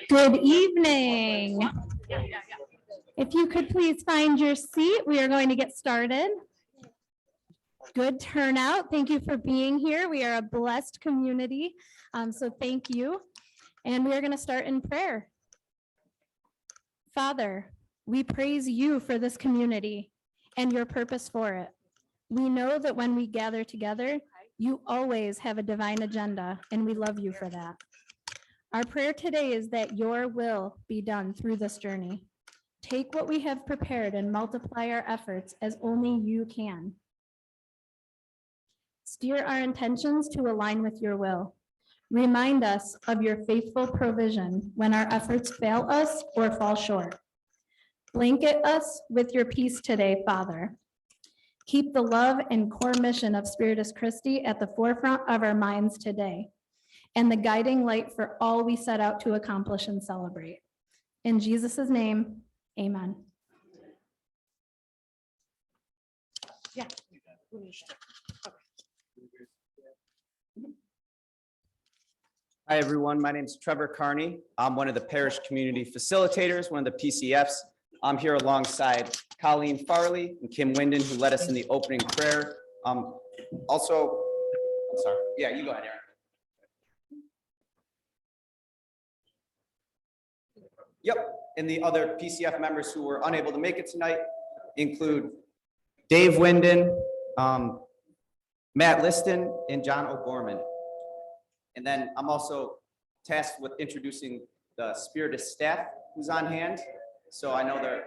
Good evening. If you could please find your seat, we are going to get started. Good turnout. Thank you for being here. We are a blessed community, so thank you. And we are going to start in prayer. Father, we praise you for this community and your purpose for it. We know that when we gather together, you always have a divine agenda, and we love you for that. Our prayer today is that your will be done through this journey. Take what we have prepared and multiply our efforts as only you can. Steer our intentions to align with your will. Remind us of your faithful provision when our efforts fail us or fall short. Blanket us with your peace today, Father. Keep the love and core mission of Spiritus Christi at the forefront of our minds today, and the guiding light for all we set out to accomplish and celebrate. In Jesus' name, amen. Yeah. Hi, everyone. My name is Trevor Carney. I'm one of the parish community facilitators, one of the PCFs. I'm here alongside Colleen Farley and Kim Winden, who led us in the opening prayer. Also, I'm sorry. Yeah, you go ahead, Aaron. Yep, and the other PCF members who were unable to make it tonight include Dave Winden, Matt Liston, and John O'Gorman. And then I'm also tasked with introducing the Spiritus staff who's on hand. So I know they're.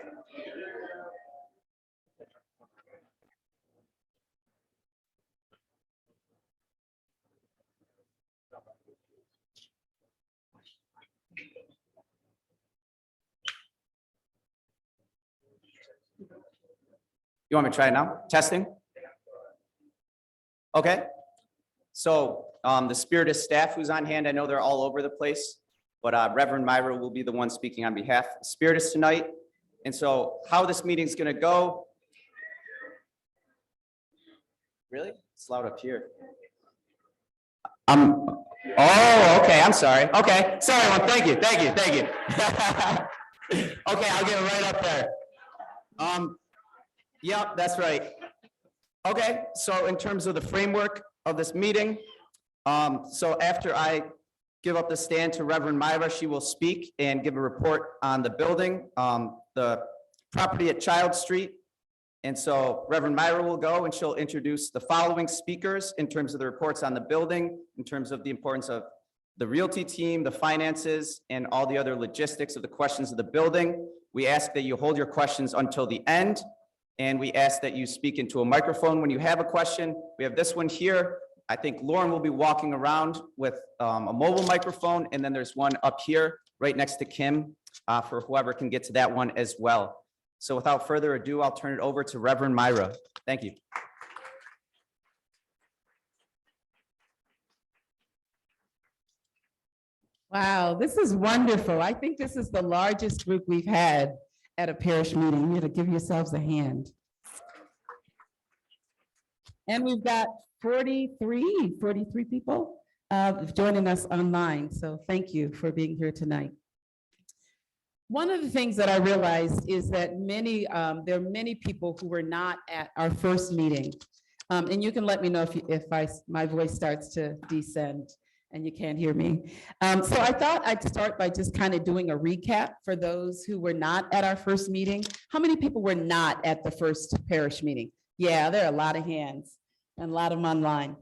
You want me to try it now? Testing? Okay. So the Spiritus staff who's on hand, I know they're all over the place, but Reverend Myra will be the one speaking on behalf of Spiritus tonight. And so how this meeting's gonna go. Really? It's loud up here. Oh, okay, I'm sorry. Okay, sorry, well, thank you. Okay, I'll get it right up there. Yep, that's right. Okay, so in terms of the framework of this meeting, so after I give up the stand to Reverend Myra, she will speak and give a report on the building, the property at Child Street. And so Reverend Myra will go and she'll introduce the following speakers in terms of the reports on the building, in terms of the importance of the realty team, the finances, and all the other logistics of the questions of the building. We ask that you hold your questions until the end. And we ask that you speak into a microphone when you have a question. We have this one here. I think Lauren will be walking around with a mobile microphone, and then there's one up here right next to Kim for whoever can get to that one as well. So without further ado, I'll turn it over to Reverend Myra. Thank you. Wow, this is wonderful. I think this is the largest group we've had at a parish meeting. You got to give yourselves a hand. And we've got 43 people joining us online. So thank you for being here tonight. One of the things that I realized is that there are many people who were not at our first meeting. And you can let me know if my voice starts to descend and you can't hear me. So I thought I'd start by just kind of doing a recap for those who were not at our first meeting. How many people were not at the first parish meeting? Yeah, there are a lot of hands and a lot of them online.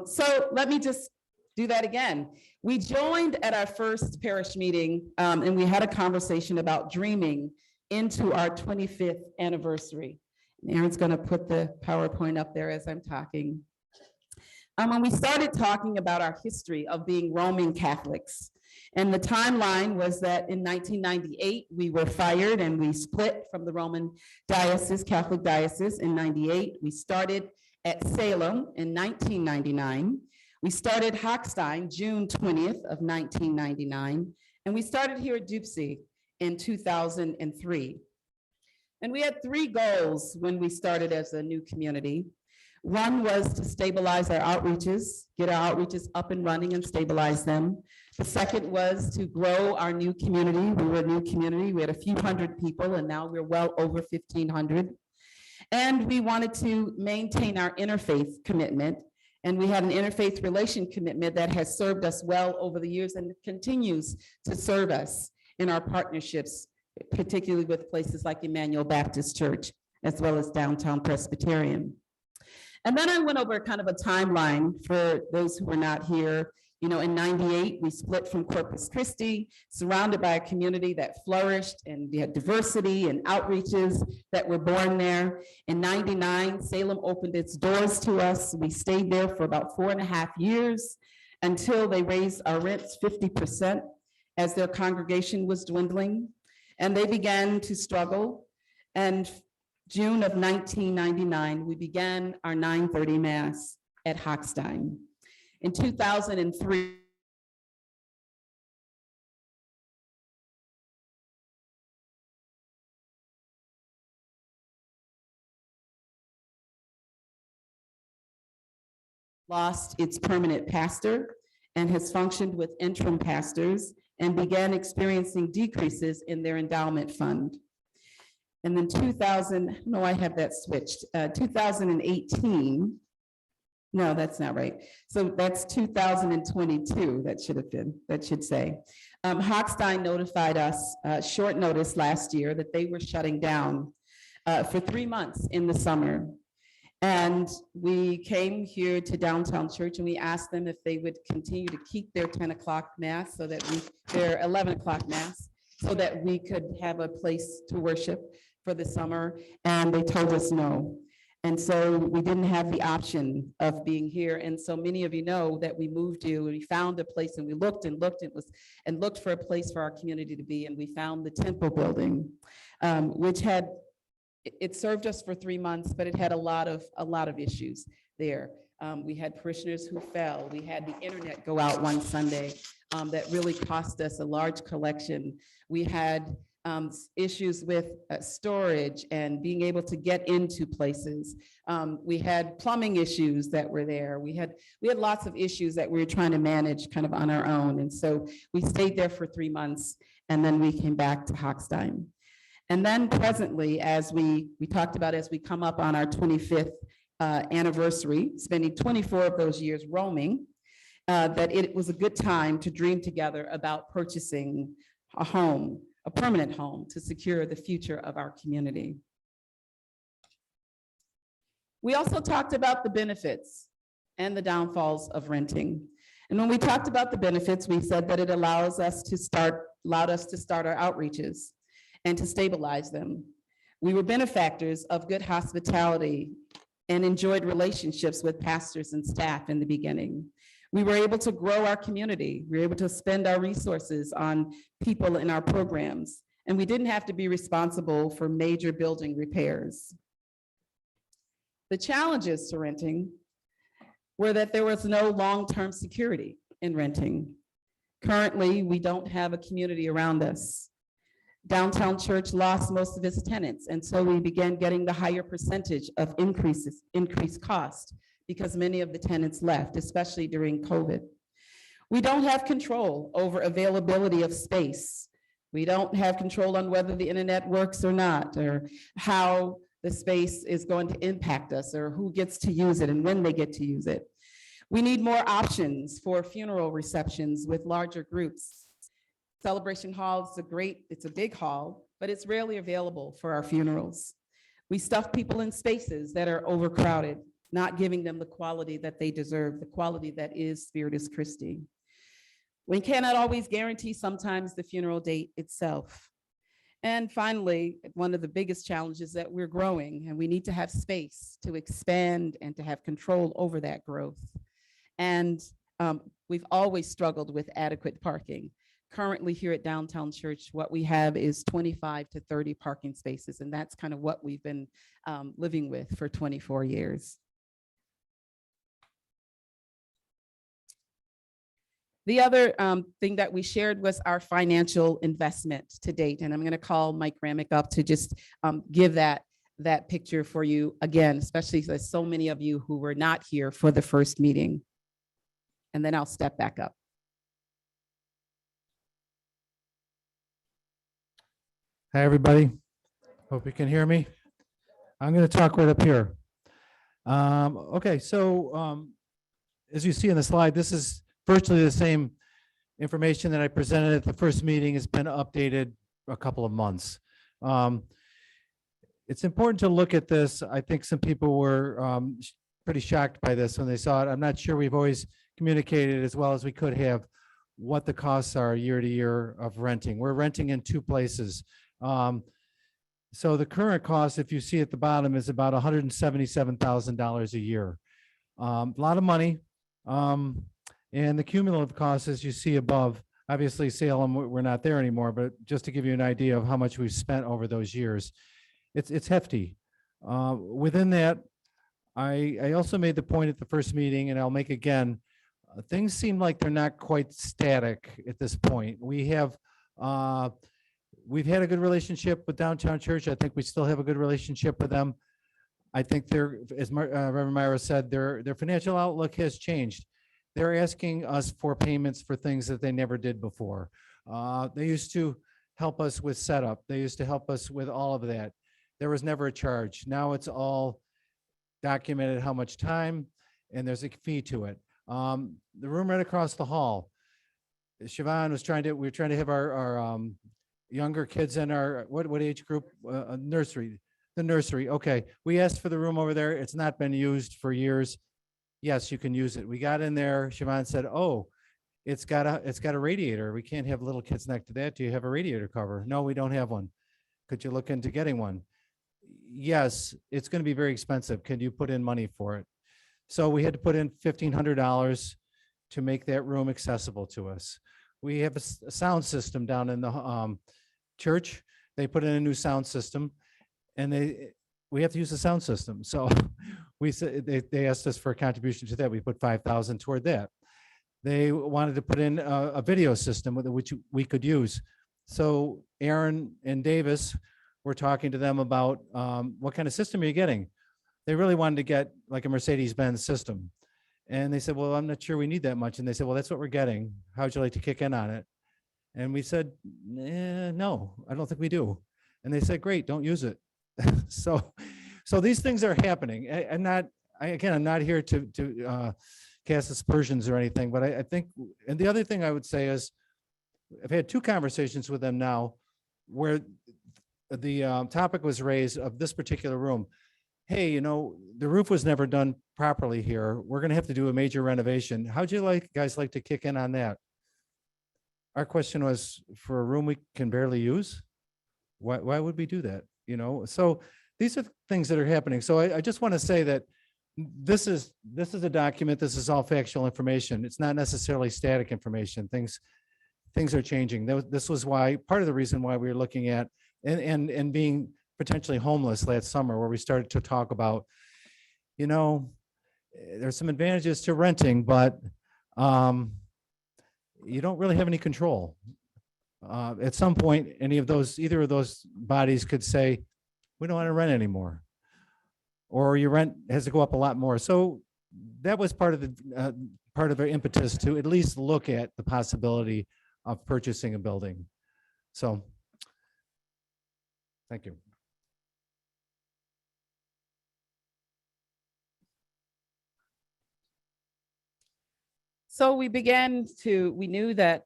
So let me just do that again. We joined at our first parish meeting and we had a conversation about dreaming into our 25th anniversary. And Aaron's gonna put the PowerPoint up there as I'm talking. When we started talking about our history of being Roman Catholics, and the timeline was that in 1998, we were fired and we split from the Roman diocese, Catholic diocese in 98. We started at Salem in 1999. We started Hochstein June 20th of 1999. And we started here at Dupsy in 2003. And we had three goals when we started as a new community. One was to stabilize our outreaches, get our outreaches up and running and stabilize them. The second was to grow our new community. We were a new community. We had a few hundred people, and now we're well over 1,500. And we wanted to maintain our interfaith commitment. And we had an interfaith relation commitment that has served us well over the years and continues to serve us in our partnerships, particularly with places like Emmanuel Baptist Church, as well as Downtown Presbyterian. And then I went over kind of a timeline for those who were not here. You know, in '98, we split from Corpus Christi, surrounded by a community that flourished, and we had diversity and outreaches that were born there. In '99, Salem opened its doors to us. We stayed there for about 4.5 years until they raised our rents 50% as their congregation was dwindling. And they began to struggle. And June of 1999, we began our 9:30 Mass at Hochstein. In 2003, lost its permanent pastor and has functioned with interim pastors and began experiencing decreases in their endowment fund. And then 2000, no, I have that switched, 2018, no, that's not right. So that's 2022, that should say. Hochstein notified us short notice last year that they were shutting down for 3 months in the summer. And we came here to Downtown Church and we asked them if they would continue to keep their 10 o'clock mass so that their 11 o'clock mass, so that we could have a place to worship for the summer. And they told us no. And so we didn't have the option of being here. And so many of you know that we moved you and we found a place and we looked and looked and looked for a place for our community to be. And we found the Temple building, which had, it served us for 3 months, but it had a lot of issues there. We had parishioners who fell. We had the internet go out one Sunday that really cost us a large collection. We had issues with storage and being able to get into places. We had plumbing issues that were there. We had lots of issues that we were trying to manage kind of on our own. And so we stayed there for 3 months and then we came back to Hochstein. And then presently, as we talked about, as we come up on our 25th anniversary, spending 24 of those years roaming, that it was a good time to dream together about purchasing a home, a permanent home, to secure the future of our community. We also talked about the benefits and the downfalls of renting. And when we talked about the benefits, we said that it allowed us to start our outreaches and to stabilize them. We were benefactors of good hospitality and enjoyed relationships with pastors and staff in the beginning. We were able to grow our community. We were able to spend our resources on people in our programs, and we didn't have to be responsible for major building repairs. The challenges to renting were that there was no long-term security in renting. Currently, we don't have a community around us. Downtown Church lost most of its tenants, and so we began getting the higher percentage of increased cost because many of the tenants left, especially during COVID. We don't have control over availability of space. We don't have control on whether the internet works or not, or how the space is going to impact us, or who gets to use it and when they get to use it. We need more options for funeral receptions with larger groups. Celebration Hall is it's a big hall, but it's rarely available for our funerals. We stuff people in spaces that are overcrowded, not giving them the quality that they deserve, the quality that is Spiritus Christi. We cannot always guarantee sometimes the funeral date itself. And finally, one of the biggest challenges is that we're growing and we need to have space to expand and to have control over that growth. And we've always struggled with adequate parking. Currently here at Downtown Church, what we have is 25 to 30 parking spaces, and that's kind of what we've been living with for 24 years. The other thing that we shared was our financial investment to date. And I'm going to call Mike Ramick up to just give that picture for you again, especially there's so many of you who were not here for the first meeting. And then I'll step back up. Hi, everybody. Hope you can hear me. I'm going to talk right up here. Okay, so as you see in the slide, this is virtually the same information that I presented at the first meeting. It's been updated a couple of months. It's important to look at this. I think some people were pretty shocked by this when they saw it. I'm not sure we've always communicated as well as we could have what the costs are year to year of renting. We're renting in two places. So the current cost, if you see at the bottom, is about $177,000 a year. A lot of money. And the cumulative costs, as you see above, obviously Salem, we're not there anymore, but just to give you an idea of how much we've spent over those years, it's hefty. Within that, I also made the point at the first meeting, and I'll make again, things seem like they're not quite static at this point. We've had a good relationship with Downtown Church. I think we still have a good relationship with them. I think they're, as Reverend Myra said, their financial outlook has changed. They're asking us for payments for things that they never did before. They used to help us with setup. They used to help us with all of that. There was never a charge. Now it's all documented how much time, and there's a fee to it. The room right across the hall, Siobhan was we were trying to have our younger kids in our, what age group? Nursery, the nursery. Okay, we asked for the room over there. It's not been used for years. Yes, you can use it. We got in there. Siobhan said, "Oh, it's got a radiator. We can't have little kids next to that. Do you have a radiator cover?" "No, we don't have one." "Could you look into getting one?" "Yes, it's going to be very expensive. Can you put in money for it?" So we had to put in $1,500 to make that room accessible to us. We have a sound system down in the church. They put in a new sound system, and we have to use the sound system. So we said they asked us for a contribution to that. We put $5,000 toward that. They wanted to put in a video system which we could use. So Aaron and Davis were talking to them about what kind of system are you getting? They really wanted to get like a Mercedes-Benz system. And they said, "Well, I'm not sure we need that much." And they said, "Well, that's what we're getting. How would you like to kick in on it?" And we said, "No, I don't think we do." And they said, "Great, don't use it." So these things are happening. I'm not here to cast aspersions or anything, but I think, and the other thing I would say is, I've had two conversations with them now where the topic was raised of this particular room. "Hey, the roof was never done properly here. We're going to have to do a major renovation. How'd you guys like to kick in on that?" Our question was, for a room we can barely use, why would we do that? So these are things that are happening. So I just want to say that this is a document. This is all factual information. It's not necessarily static information. Things are changing. This was part of the reason why we were looking at and being potentially homeless last summer, where we started to talk about, there's some advantages to renting, but you don't really have any control. At some point, either of those bodies could say, "We don't want to rent anymore," or your rent has to go up a lot more. So that was part of their impetus to at least look at the possibility of purchasing a building. So, thank you. So we knew that,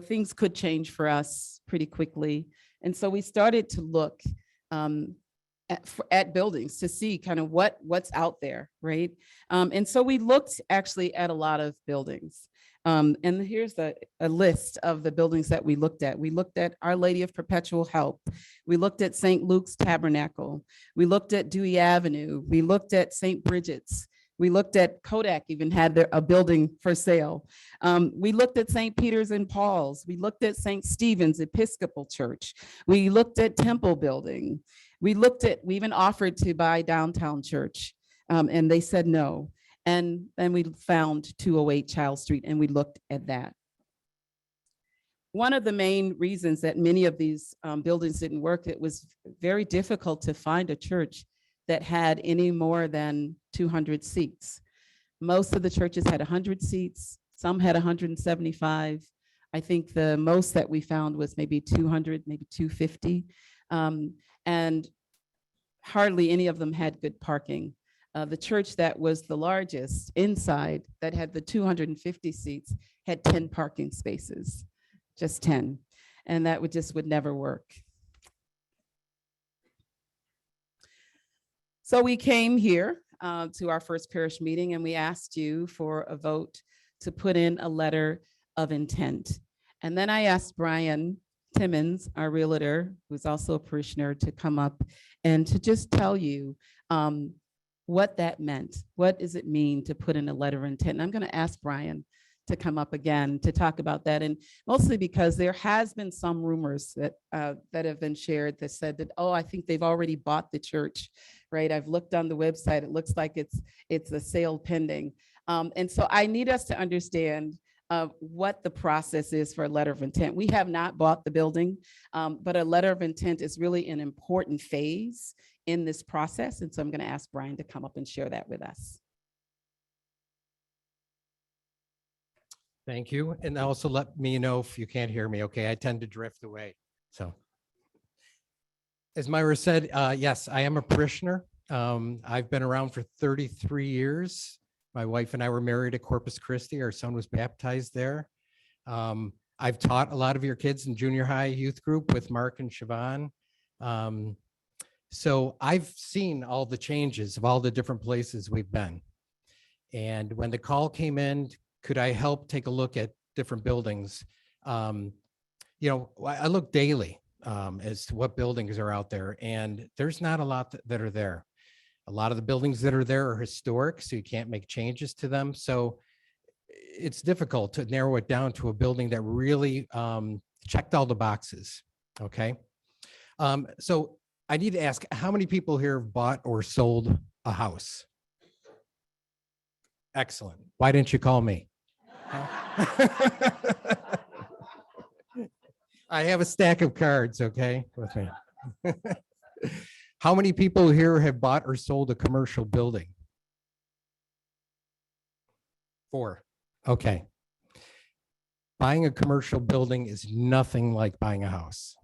things could change for us pretty quickly. And so we started to look at buildings to see kind of what's out there, right? And so we looked actually at a lot of buildings. And here's a list of the buildings that we looked at. We looked at Our Lady of Perpetual Help. We looked at St. Luke's Tabernacle. We looked at Dewey Avenue. We looked at St. Bridget's. We looked at Kodak even had a building for sale. We looked at St. Peter's and Paul's. We looked at St. Stephen's Episcopal Church. We looked at Temple Building. We even offered to buy Downtown Church, and they said no. And then we found 208 Child Street, and we looked at that. One of the main reasons that many of these buildings didn't work, it was very difficult to find a church that had any more than 200 seats. Most of the churches had 100 seats, some had 175. I think the most that we found was maybe 200, maybe 250. And hardly any of them had good parking. The church that was the largest inside, that had the 250 seats, had 10 parking spaces, just 10. And that would never work. So we came here to our first parish meeting, and we asked you for a vote to put in a letter of intent. And then I asked Brian Timmons, our realtor, who's also a parishioner, to come up and to just tell you what that meant. What does it mean to put in a letter of intent? And I'm going to ask Brian to come up again to talk about that. And mostly because there has been some rumors that that have been shared that said that, oh, I think they've already bought the church, right? I've looked on the website. It looks like it's a sale pending. And so I need us to understand what the process is for a letter of intent. We have not bought the building, but a letter of intent is really an important phase in this process. And so I'm going to ask Brian to come up and share that with us. Thank you. And also let me know if you can't hear me, okay? I tend to drift away. So as Myra said, yes, I am a parishioner. I've been around for 33 years. My wife and I were married at Corpus Christi. Our son was baptized there. I've taught a lot of your kids in junior high youth group with Mark and Siobhan. So I've seen all the changes of all the different places we've been. And when the call came in, could I help take a look at different buildings? You know, I look daily as to what buildings are out there, and there's not a lot that are there. A lot of the buildings that are there are historic, so you can't make changes to them. So it's difficult to narrow it down to a building that really checked all the boxes, okay? So I need to ask, how many people here have bought or sold a house? Excellent. Why didn't you call me? I have a stack of cards, okay, with me. How many people here have bought or sold a commercial building? 4. Okay. Buying a commercial building is nothing like buying a house.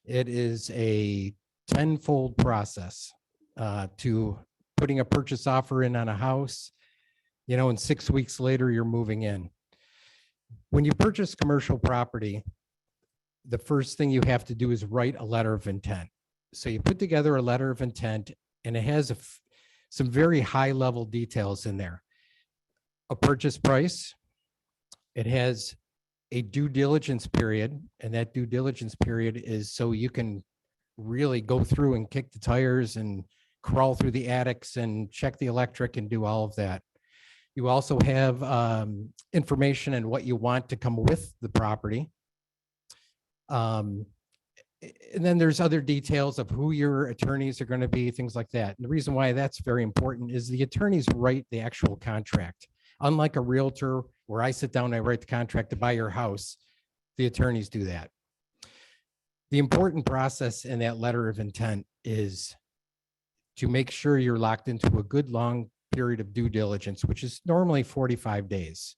It is a tenfold process to putting a purchase offer in on a house, you know, and 6 weeks later, you're moving in. When you purchase commercial property, the first thing you have to do is write a letter of intent. So you put together a letter of intent, and it has some very high level details in there. A purchase price. It has a due diligence period, and that due diligence period is so you can really go through and kick the tires and crawl through the attics and check the electric and do all of that. You also have information and what you want to come with the property. And then there's other details of who your attorneys are going to be, things like that. And the reason why that's very important is the attorneys write the actual contract. Unlike a realtor where I sit down and I write the contract to buy your house, the attorneys do that. The important process in that letter of intent is to make sure you're locked into a good long period of due diligence, which is normally 45 days.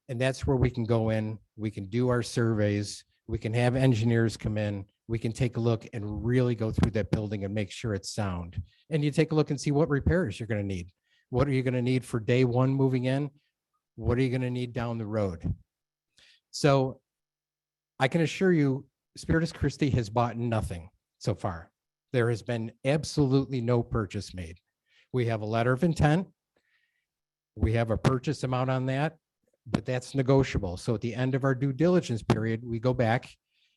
And that's where we can go in, we can do our surveys, we can have engineers come in, we can take a look and really go through that building and make sure it's sound. And you take a look and see what repairs you're going to need. What are you going to need for day one moving in? What are you going to need down the road? So I can assure you, Spiritus Christi has bought nothing so far. There has been absolutely no purchase made. We have a letter of intent. We have a purchase amount on that, but that's negotiable. So at the end of our due diligence period, we go back,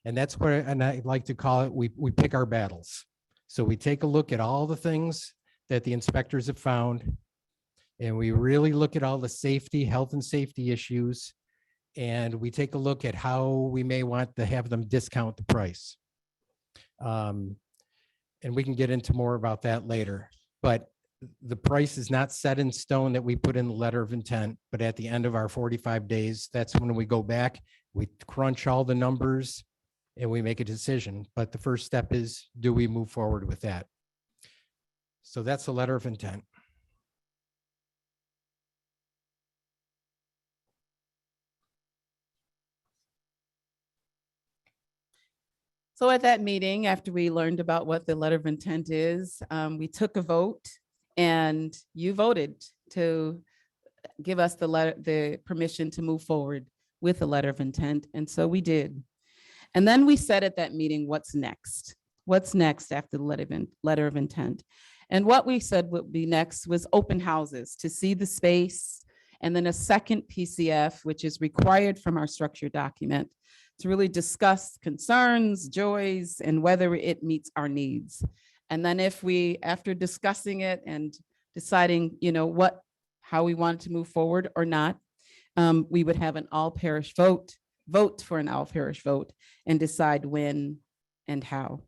and that's what, and I like to call it, we pick our battles. So we take a look at all the things that the inspectors have found, and we really look at all the safety, health and safety issues, and we take a look at how we may want to have them discount the price. And we can get into more about that later. But the price is not set in stone that we put in the letter of intent, but at the end of our 45 days, that's when we go back, we crunch all the numbers and we make a decision. But the first step is, do we move forward with that? So that's the letter of intent. So at that meeting, after we learned about what the letter of intent is, we took a vote and you voted to give us the permission to move forward with the letter of intent. And so we did. And then we said at that meeting, what's next? What's next after the letter of intent? And what we said would be next was open houses to see the space. And then a second PCF, which is required from our structure document, to really discuss concerns, joys, and whether it meets our needs. And then if we, after discussing it and deciding, how we wanted to move forward or not, we would have an all parish vote for an all parish vote and decide when and how.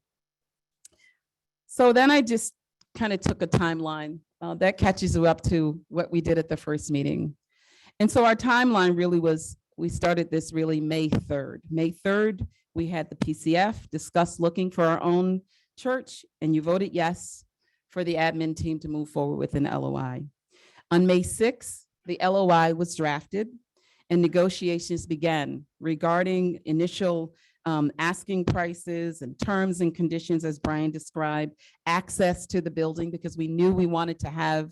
So then I just kind of took a timeline that catches you up to what we did at the first meeting. And so our timeline really was, we started this really May 3rd. May 3rd, we had the PCF discuss looking for our own church, and you voted yes for the admin team to move forward with an LOI. On May 6th, the LOI was drafted and negotiations began regarding initial asking prices and terms and conditions, as Brian described, access to the building, because we knew we wanted to have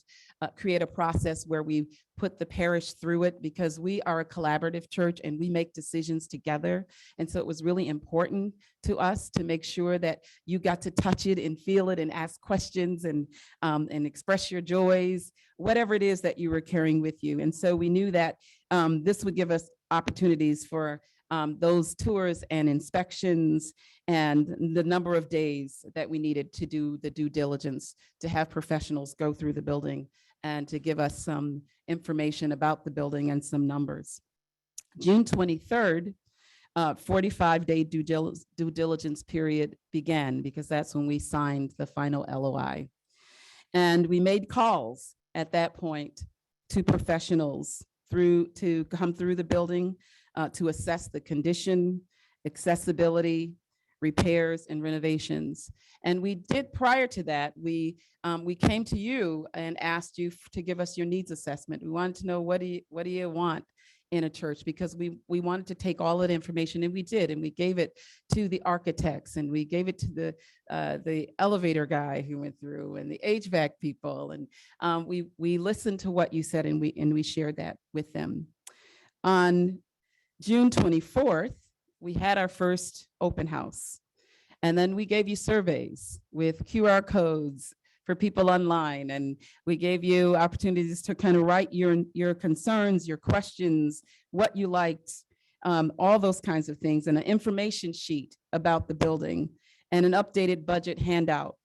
create a process where we put the parish through it, because we are a collaborative church and we make decisions together. And so it was really important to us to make sure that you got to touch it and feel it and ask questions and express your joys, whatever it is that you were carrying with you. And so we knew that this would give us opportunities for those tours and inspections and the number of days that we needed to do the due diligence, to have professionals go through the building and to give us some information about the building and some numbers. June 23rd, 45-day due diligence period began, because that's when we signed the final LOI. And we made calls at that point to professionals to come through the building, to assess the condition, accessibility, repairs, and renovations. And we did, prior to that, we came to you and asked you to give us your needs assessment. We wanted to know, what do you want in a church? Because we wanted to take all of the information, and we did, and we gave it to the architects, and we gave it to the elevator guy who went through, and the HVAC people, and we listened to what you said, and we shared that with them. On June 24th, we had our first open house. And then we gave you surveys with QR codes for people online. And we gave you opportunities to kind of write your concerns, your questions, what you liked, all those kinds of things, and an information sheet about the building and an updated budget handout.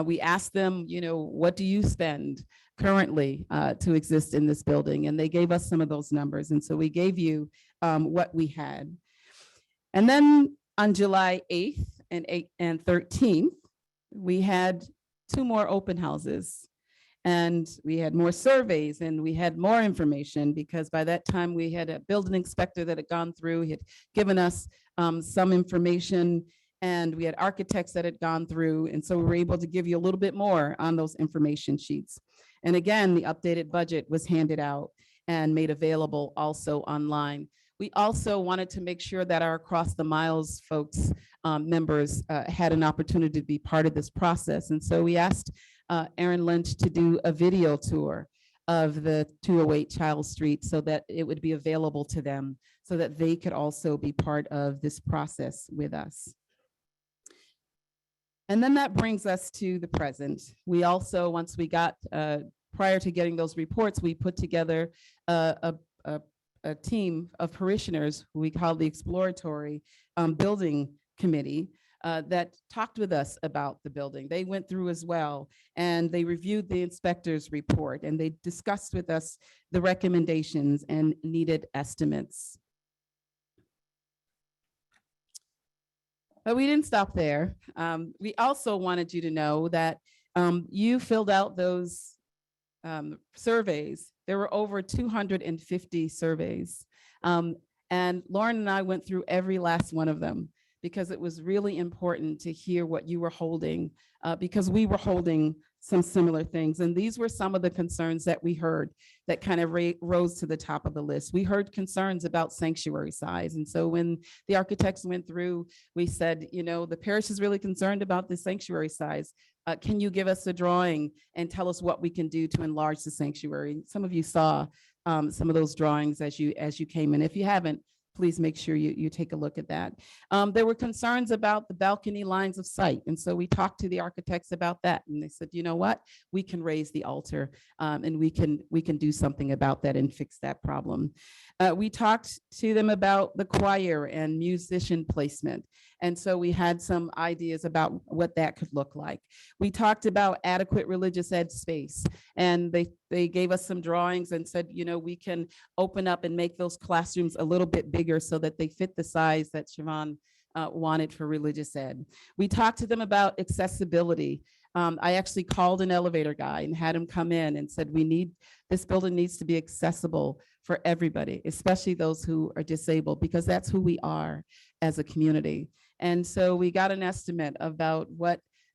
We asked them, what do you spend currently to exist in this building? And they gave us some of those numbers. And so we gave you what we had. And then on July 8th and 13th, we had 2 more open houses, and we had more surveys, and we had more information, because by that time we had a building inspector that had gone through, he had given us some information, and we had architects that had gone through. And so we were able to give you a little bit more on those information sheets. And again, the updated budget was handed out and made available also online. We also wanted to make sure that our Across the Miles folks, members, had an opportunity to be part of this process. And so we asked Aaron Lynch to do a video tour of the 208 Child Street, so that it would be available to them, so that they could also be part of this process with us. And then that brings us to the present. We also, once we got, prior to getting those reports, we put together a team of parishioners who we call the Exploratory Building Committee that talked with us about the building. They went through as well, and they reviewed the inspector's report, and they discussed with us the recommendations and needed estimates. But we didn't stop there. We also wanted you to know that you filled out those surveys. There were over 250 surveys. And Lauren and I went through every last one of them because it was really important to hear what you were holding, because we were holding some similar things. And these were some of the concerns that we heard that kind of rose to the top of the list. We heard concerns about sanctuary size. And so when the architects went through, we said, you know, the parish is really concerned about the sanctuary size. Can you give us a drawing and tell us what we can do to enlarge the sanctuary? Some of you saw some of those drawings as you came in. If you haven't, please make sure you take a look at that. There were concerns about the balcony lines of sight. And so we talked to the architects about that. And they said, you know what, we can raise the altar and we can do something about that and fix that problem. We talked to them about the choir and musician placement. And so we had some ideas about what that could look like. We talked about adequate religious ed space, and they gave us some drawings and said, you know, we can open up and make those classrooms a little bit bigger so that they fit the size that Siobhan wanted for religious ed. We talked to them about accessibility. I actually called an elevator guy and had him come in and said, this building needs to be accessible for everybody, especially those who are disabled, because that's who we are as a community. And so we got an estimate about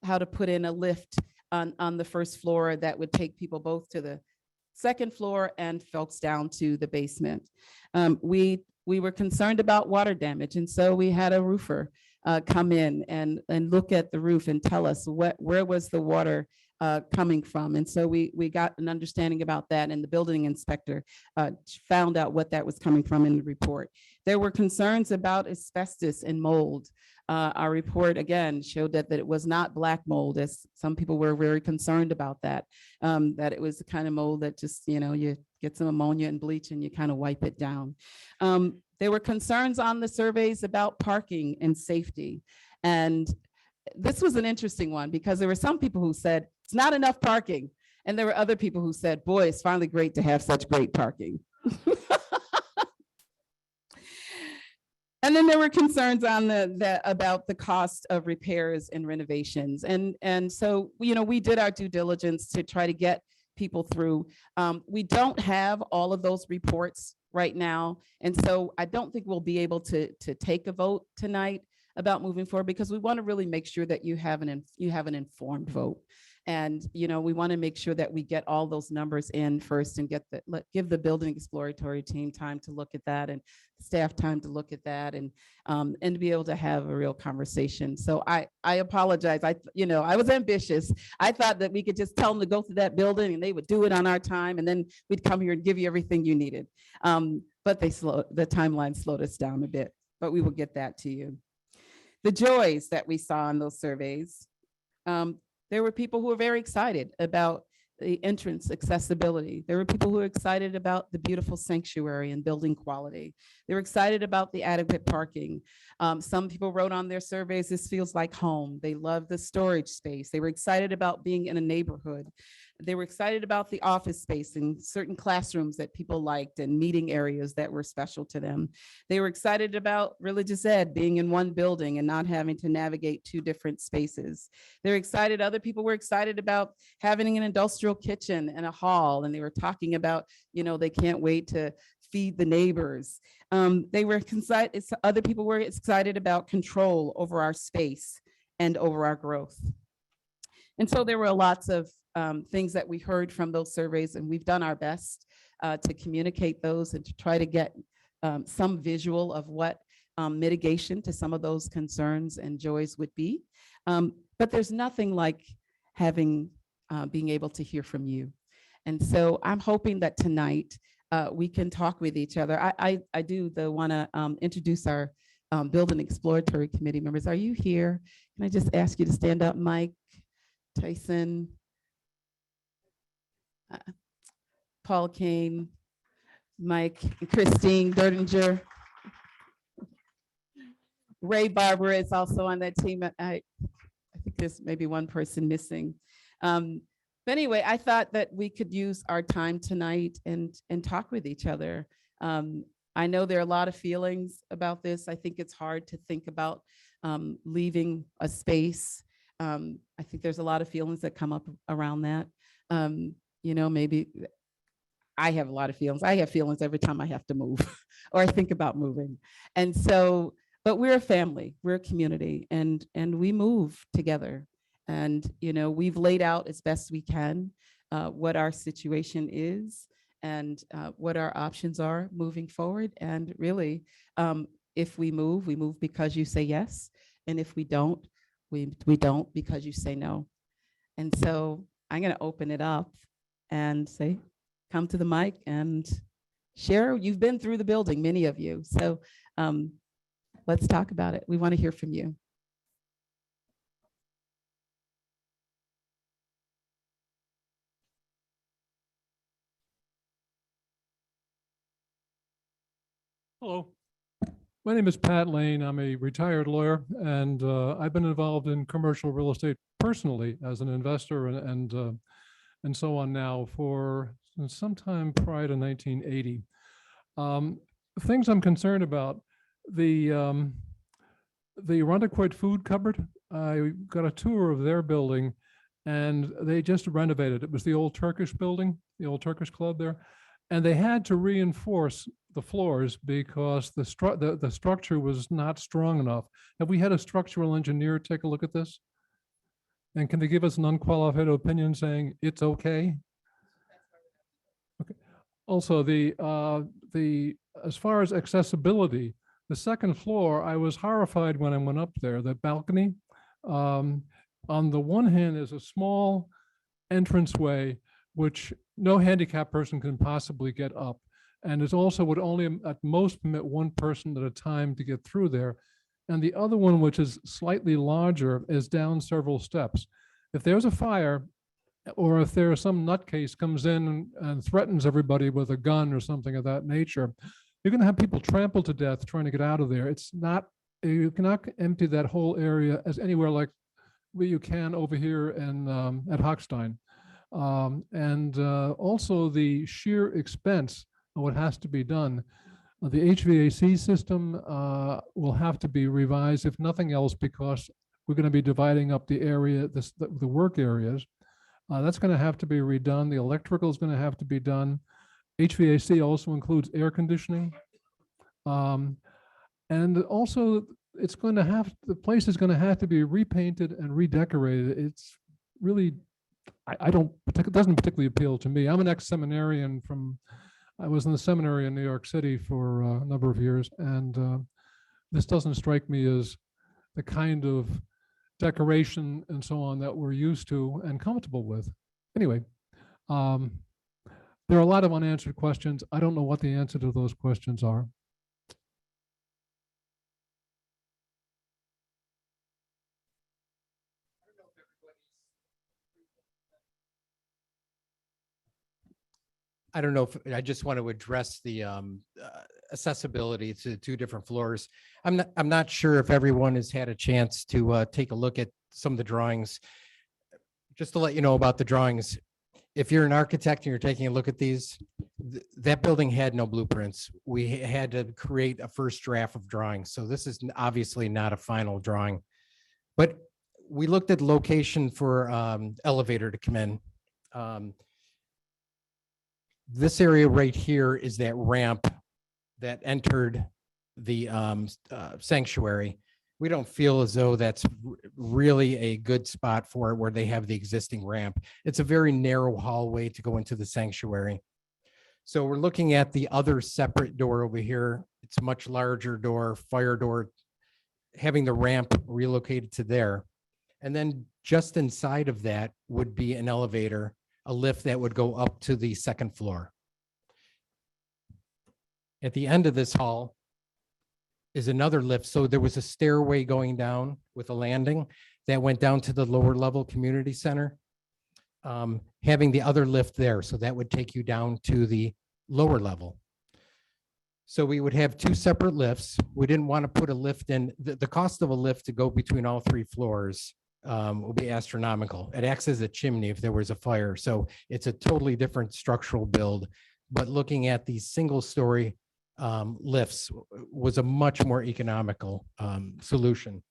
how to put in a lift on the first floor that would take people both to the second floor and folks down to the basement. We were concerned about water damage, and so we had a roofer come in and look at the roof and tell us where was the water coming from. And so we got an understanding about that, and the building inspector found out what that was coming from in the report. There were concerns about asbestos and mold. Our report again showed that it was not black mold, as some people were very concerned about that, that it was the kind of mold that just, you know, you get some ammonia and bleach and you kind of wipe it down. There were concerns on the surveys about parking and safety. And this was an interesting one because there were some people who said it's not enough parking. And there were other people who said, boy, it's finally great to have such great parking. And then there were concerns on about the cost of repairs and renovations. And so, you know, we did our due diligence to try to get people through. We don't have all of those reports right now. And so I don't think we'll be able to take a vote tonight about moving forward, because we want to really make sure that you have an informed vote. And, you know, we want to make sure that we get all those numbers in first and give the building exploratory team time to look at that, and staff time to look at that, and to be able to have a real conversation. So I apologize. I was ambitious. I thought that we could just tell them to go to that building and they would do it on our time, and then we'd come here and give you everything you needed. But the timeline slowed us down a bit, but we will get that to you. The joys that we saw in those surveys. There were people who were very excited about the entrance accessibility. There were people who were excited about the beautiful sanctuary and building quality. They were excited about the adequate parking. Some people wrote on their surveys, this feels like home. They love the storage space. They were excited about being in a neighborhood. They were excited about the office space and certain classrooms that people liked and meeting areas that were special to them. They were excited about religious ed being in one building and not having to navigate two different spaces. They're excited. Other people were excited about having an industrial kitchen and a hall. And they were talking about, you know, they can't wait to feed the neighbors. They were excited. Other people were excited about control over our space and over our growth. And so there were lots of things that we heard from those surveys, and we've done our best to communicate those and to try to get some visual of what mitigation to some of those concerns and joys would be. But there's nothing like being able to hear from you. And so I'm hoping that tonight we can talk with each other. I do want to introduce our Building Exploratory Committee members. Are you here? Can I just ask you to stand up, Mike, Tyson, Paul Kane, Mike, Christine Derdinger. Ray Barber is also on that team. I think there's maybe one person missing. But anyway, I thought that we could use our time tonight and talk with each other. I know there are a lot of feelings about this. I think it's hard to think about leaving a space. I think there's a lot of feelings that come up around that. you know, maybe I have a lot of feelings. I have feelings every time I have to move or I think about moving. And so, but we're a family, we're a community, and we move together. And, you know, we've laid out as best we can what our situation is and what our options are moving forward. And really, if we move because you say yes. And if we don't, we don't because you say no. And so I'm going to open it up and say, come to the mic and share. You've been through the building, many of you. So let's talk about it. We want to hear from you. Hello, my name is Pat Lane. I'm a retired lawyer, and I've been involved in commercial real estate personally as an investor and so on now for sometime prior to 1980. Things I'm concerned about, the Rondequoit Food Cupboard, I got a tour of their building and they just renovated. It was the old Turkish building, the old Turkish club there. And they had to reinforce the floors because the structure was not strong enough. Have we had a structural engineer take a look at this? And can they give us an unqualified opinion saying it's okay? Okay. Also, as far as accessibility, the second floor, I was horrified when I went up there. The balcony, on the one hand, is a small entranceway which no handicapped person can possibly get up. And it also would only at most permit one person at a time to get through there. And the other one, which is slightly larger, is down several steps. If there's a fire, or if there's some nutcase comes in and threatens everybody with a gun or something of that nature, you're gonna have people trampled to death trying to get out of there. It's not, you cannot empty that whole area as anywhere like where you can over here in, at Hochstein. Also the sheer expense of what has to be done. The HVAC system will have to be revised, if nothing else, because we're going to be dividing up the area, the work areas. That's going to have to be redone. The electrical is going to have to be done. HVAC also includes air conditioning. And also it's going to have, the place is going to have to be repainted and redecorated. It's really, it doesn't particularly appeal to me. I'm an ex-seminarian I was in the seminary in New York City for a number of years, and this doesn't strike me as the kind of decoration and so on that we're used to and comfortable with. Anyway, there are a lot of unanswered questions. I don't know what the answer to those questions are. I don't know if I just want to address the accessibility to two different floors. I'm not sure if everyone has had a chance to take a look at some of the drawings. Just to let you know about the drawings, if you're an architect and you're taking a look at these, that building had no blueprints. We had to create a first draft of drawings. So this is obviously not a final drawing, but we looked at location for elevator to come in. This area right here is that ramp that entered the sanctuary. We don't feel as though that's really a good spot for it where they have the existing ramp. It's a very narrow hallway to go into the sanctuary. So we're looking at the other separate door over here. It's a much larger door, fire door, having the ramp relocated to there. And then just inside of that would be an elevator, a lift that would go up to the second floor. At the end of this hall is another lift. So there was a stairway going down with a landing that went down to the lower level community center, having the other lift there. So that would take you down to the lower level. So we would have two separate lifts. We didn't want to put a lift in. The cost of a lift to go between all three floors will be astronomical. It acts as a chimney if there was a fire. So it's a totally different structural build. But looking at these single story lifts was a much more economical solution.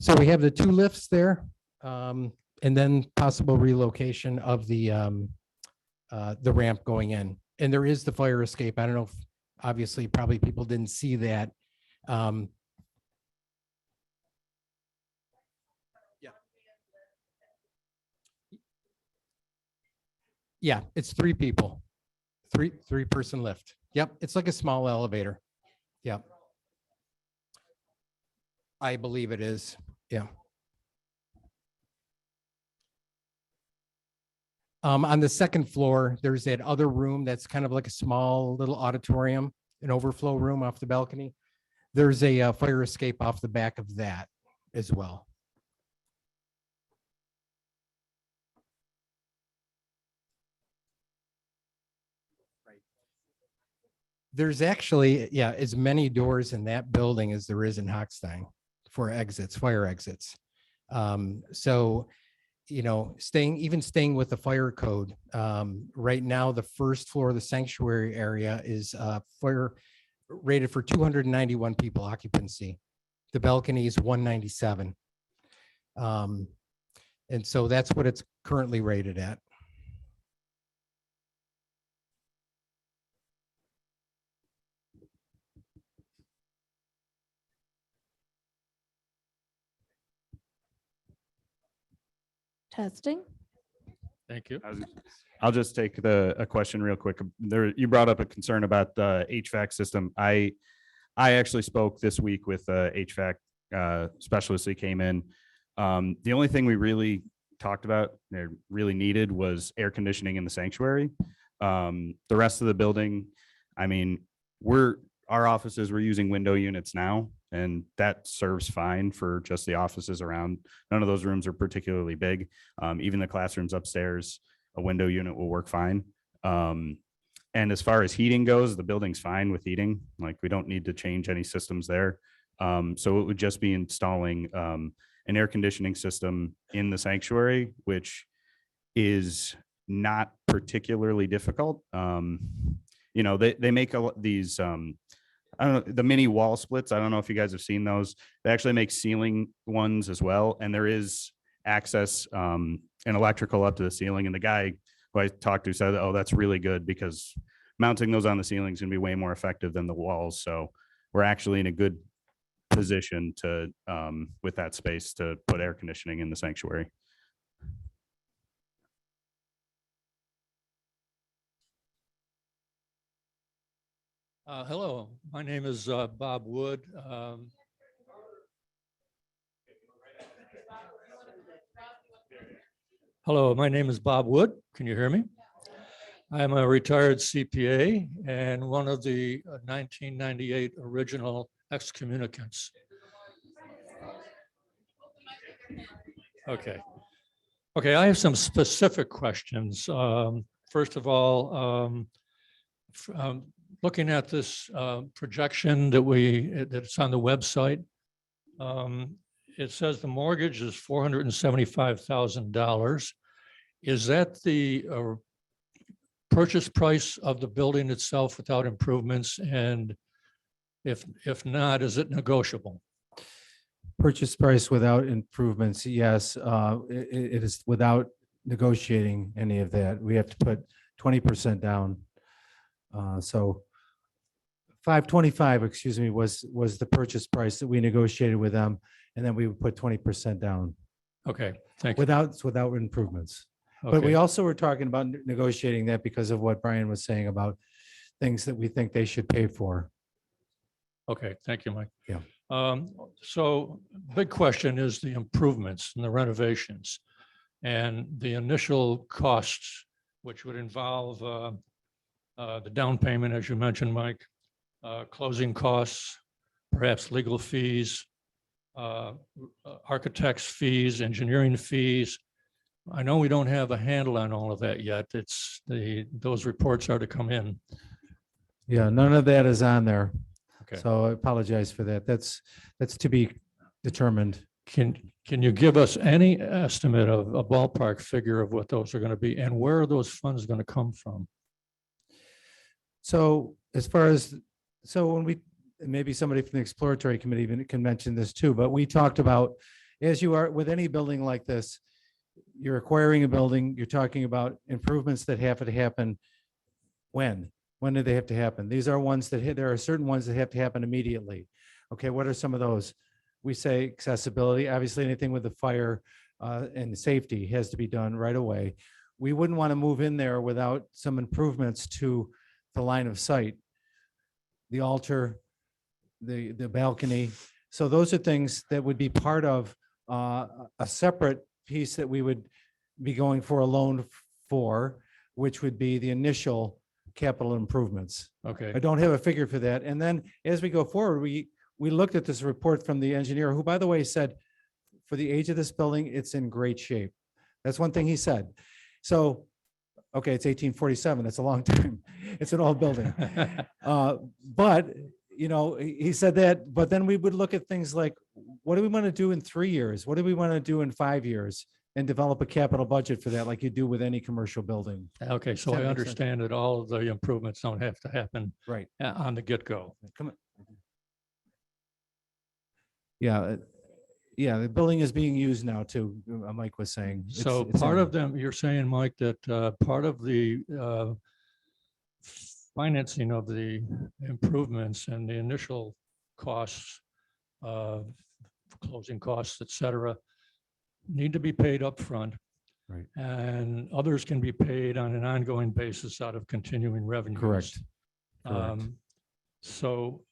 So we have the two lifts there, and then possible relocation of the the ramp going in. And there is the fire escape. I don't know if, obviously, probably people didn't see that. Yeah. Yeah, it's 3 people, three-person lift. Yep, it's like a small elevator. Yep. I believe it is. Yeah. On the second floor, there's that other room that's kind of like a small little auditorium, an overflow room off the balcony. There's a fire escape off the back of that as well. There's actually, yeah, as many doors in that building as there is in Hochstein for exits, fire exits. So, you know, staying with the fire code. Right now, the first floor of the sanctuary area is fire rated for 291 people occupancy. The balcony is 197. And so that's what it's currently rated at. Testing. Thank you. I'll just take a question real quick. There, you brought up a concern about the HVAC system. I actually spoke this week with HVAC specialist. He came in. The only thing we really talked about, really needed, was air conditioning in the sanctuary. The rest of the building, I mean, our offices, we're using window units now, and that serves fine for just the offices around. None of those rooms are particularly big. Even the classrooms upstairs, a window unit will work fine. And as far as heating goes, the building's fine with heating. Like, we don't need to change any systems there. So it would just be installing an air conditioning system in the sanctuary, which is not particularly difficult. You know, they make these, I don't know, the mini wall splits. I don't know if you guys have seen those. They actually make ceiling ones as well. And there is access and electrical up to the ceiling. And the guy who I talked to said, oh, that's really good, because mounting those on the ceiling is going to be way more effective than the walls. So we're actually in a good position to, with that space, to put air conditioning in the sanctuary. Hello, my name is Bob Wood. Hello, my name is Bob Wood. Can you hear me? I'm a retired CPA and one of the 1998 original excommunicants. Okay. Okay, I have some specific questions. First of all, looking at this projection that's on the website, it says the mortgage is $475,000. Is that the purchase price of the building itself without improvements? And if not, is it negotiable? Purchase price without improvements, yes. It is without negotiating any of that. We have to put 20% down. So 525, excuse me, was the purchase price that we negotiated with them, and then we would put 20% down Okay, thank you. without improvements. But we Okay. also were talking about negotiating that because of what Brian was saying about things that we think they should pay for. Okay, thank you, Mike. Yeah. So big question is the improvements and the renovations and the initial costs, which would involve the down payment, as you mentioned, Mike, closing costs, perhaps legal fees, architects' fees, engineering fees. I know we don't have a handle on all of that yet. Those reports are to come in. Yeah, none of that is on there. Okay. So I apologize for that. That's to be determined. Can you give us any estimate of a ballpark figure of what those are going to be, and where are those funds going to come from? So as far as, when maybe somebody from the exploratory committee even can mention this too, but we talked about, as you are with any building like this, you're acquiring a building, you're talking about improvements that have to happen. When? When do they have to happen? These are ones that there are certain ones that have to happen immediately. Okay, what are some of those? We say accessibility, obviously anything with the fire and safety has to be done right away. We wouldn't want to move in there without some improvements to the line of sight, the altar, the balcony. So those are things that would be part of a separate piece that we would be going for a loan for, which would be the initial capital improvements. Okay, I don't have a figure for that. And then as we go forward, we looked at this report from the engineer, who, by the way, said, for the age of this building, it's in great shape. That's one thing he said. So, okay, it's 1847. That's a long time. It's an old building. But, you know, he said that, but then we would look at things like, what do we want to do in 3 years? What do we want to do in 5 years? And develop a capital budget for that, like you do with any commercial building. okay, so Does I that make sense? understand that all of the improvements don't have to happen Right. on the get-go. Come on. Yeah, yeah, the building is being used now too, Mike was saying. So It's part in- of them, you're saying, Mike, that part of the financing of the improvements and the initial costs, closing costs, et cetera, need to be paid up front, Right. and others can be paid on an ongoing basis out of continuing revenues. Correct. Correct. So,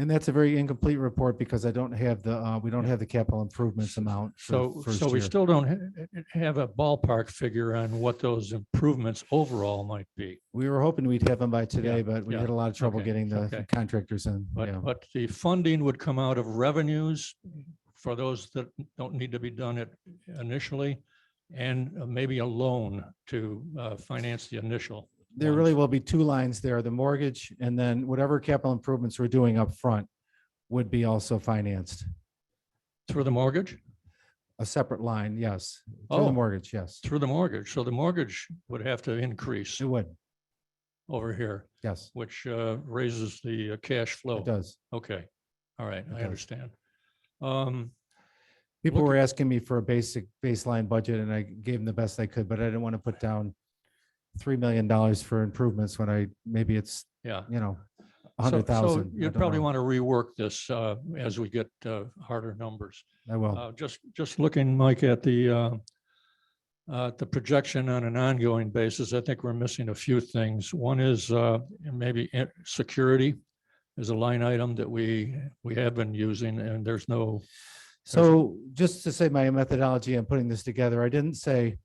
And that's a very incomplete report because I don't have the, we don't have the capital improvements amount. for the so, first so we year. still don't have a ballpark figure on what those improvements overall might be. We were hoping we'd have them by today, Yeah, but we yeah, had a lot of trouble okay, getting the okay. contractors in. Yeah. But the funding would come out of revenues for those that don't need to be done initially, and maybe a loan to finance the initial. There really will be two lines there, the mortgage and then whatever capital improvements we're doing up front would be also financed. Through the mortgage? A separate line, yes. Through Oh. the mortgage, yes. Through the mortgage. So the mortgage would have to increase It would, over here, yes, which raises the cash flow. it does. Okay, all right, It I does. understand. People Look- were asking me for a basic baseline budget and I gave them the best I could, but I didn't want to put down $3 million for improvements when maybe it's, Yeah. you know, So 100,000. you probably want to rework this as we get harder numbers. I will. Just looking, Mike, at the projection on an ongoing basis, I think we're missing a few things. One is maybe security is a line item that we have been using, and there's no, So just to say my methodology in putting this together, I didn't say,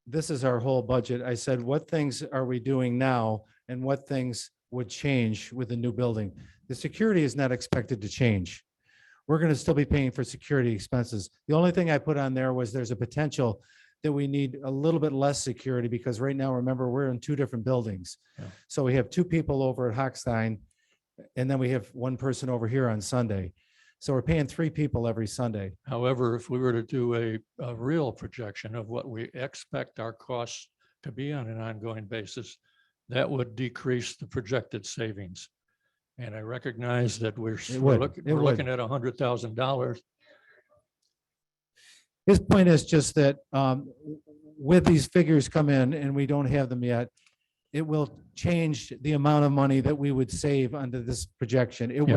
this is our whole budget. I said, what things are we doing now and what things would change with the new building? The security is not expected to change. We're going to still be paying for security expenses. The only thing I put on there was there's a potential that we need a little bit less security because right now, remember, we're in two different buildings. Yeah. So we have two people over at Hochstein and then we have one person over here on Sunday. So we're paying three people every Sunday. however, if we were to do a real projection of what we expect our costs to be on an ongoing basis, that would decrease the projected savings. And I recognize that we're would. we're looking at $100,000. His point is just that with these figures come in and we don't have them yet, it will change the amount of money that we would save under this projection. It Yeah.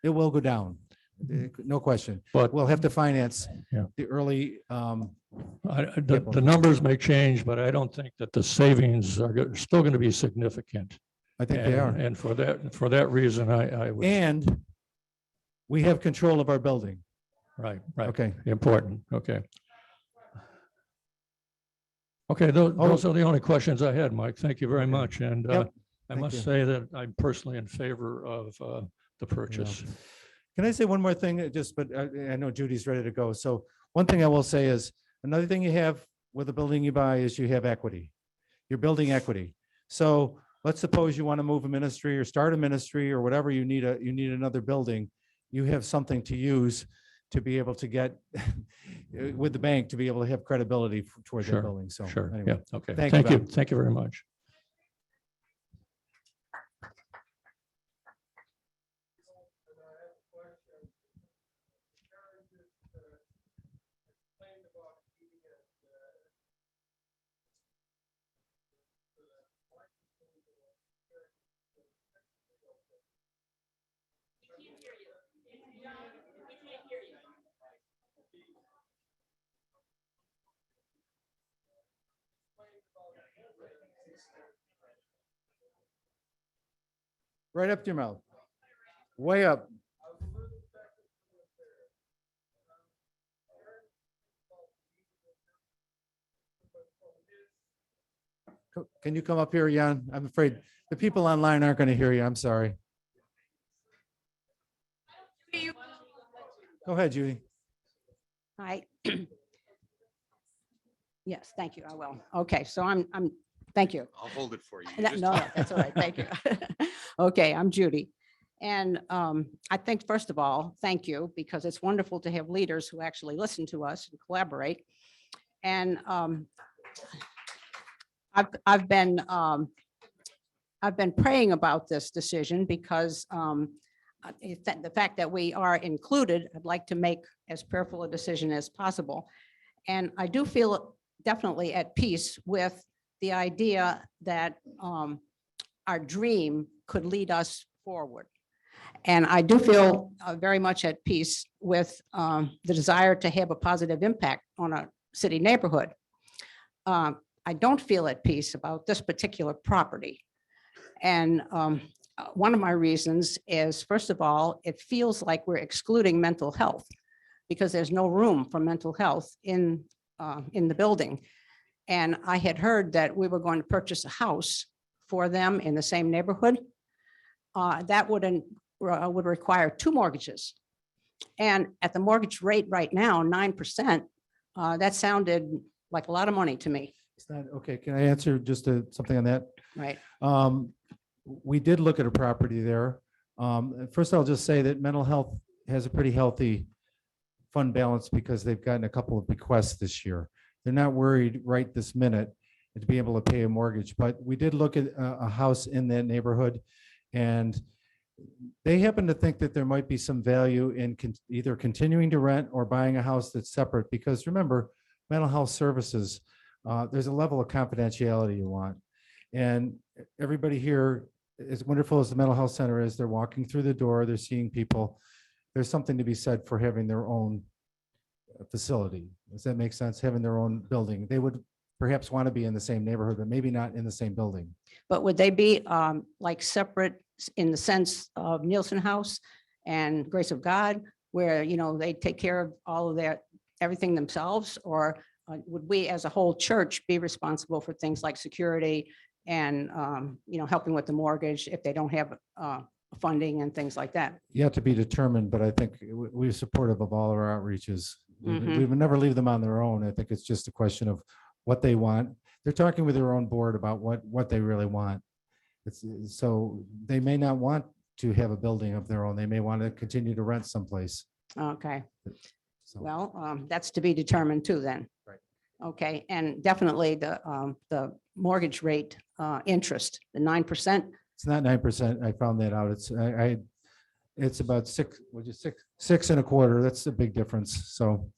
will go down. No question. But We'll have to finance Yeah. the early, the numbers may change, but I don't think that the savings are still going to be significant. I think they are. And for that reason, I would, And we have control of our building. right, Okay. important, okay. Okay, those are the only questions I had, Mike. Thank you very Okay. much. And Yep. I Thank must you. say that I'm personally in favor of the purchase. Can I say one more thing? But I know Judy's ready to go. So one thing I will say is, another thing you have with a building you buy is you have equity. You're building equity. So let's suppose you want to move a ministry or start a ministry or whatever, you need another building. You have something to use to be able to get with the bank, to be able to have credibility towards that Sure, building. So Sure, anyway. yeah, okay. Thank you, Thank you, Bob. thank you very much. Right up to your mouth. Way up. Can you come up here, Jan? I'm afraid the people online aren't going to hear you. I'm sorry. Go ahead, Judy. Hi. Yes, thank you. I will. Okay, so thank you. I'll hold it for you. No, no, that's all right. Thank you. Okay, I'm Judy. And I think, first of all, thank you, because it's wonderful to have leaders who actually listen to us and collaborate. And I've been praying about this decision because the fact that we are included, I'd like to make as prayerful a decision as possible. And I do feel definitely at peace with the idea that our dream could lead us forward. And I do feel very much at peace with the desire to have a positive impact on a city neighborhood. I don't feel at peace about this particular property. And one of my reasons is, first of all, it feels like we're excluding mental health because there's no room for mental health in the building. And I had heard that we were going to purchase a house for them in the same neighborhood. That would require 2 mortgages. And at the mortgage rate right now, 9%, that sounded like a lot of money to me, It's not, okay, can I answer just something on that? right? We did look at a property there. First, I'll just say that mental health has a pretty healthy fund balance because they've gotten a couple of bequests this year. They're not worried right this minute to be able to pay a mortgage, but we did look at a house in that neighborhood, and they happen to think that there might be some value in either continuing to rent or buying a house that's separate, because remember, mental health services, there's a level of confidentiality you want. And everybody here, as wonderful as the mental health center is, they're walking through the door, they're seeing people. There's something to be said for having their own facility. Does that make sense? Having their own building. They would perhaps want to be in the same neighborhood, but maybe not in the same building. But would they be like separate in the sense of Nielsen House and Grace of God, where, you know, they take care of all of everything themselves? Or would we as a whole church be responsible for things like security and, you know, helping with the mortgage if they don't have funding and things like that? Yet to be determined, but I think we're supportive of all our outreaches. Mhm. We would never leave them on their own. I think it's just a question of what they want. They're talking with their own board about what they really want. So they may not want to have a building of their own. They may want to continue to rent someplace. Okay, So well, that's to be determined too then. Right. Okay, and definitely the mortgage rate interest, the 9%. it's not 9%. I found that out. It's about 6, which is 6.25. That's a big difference. So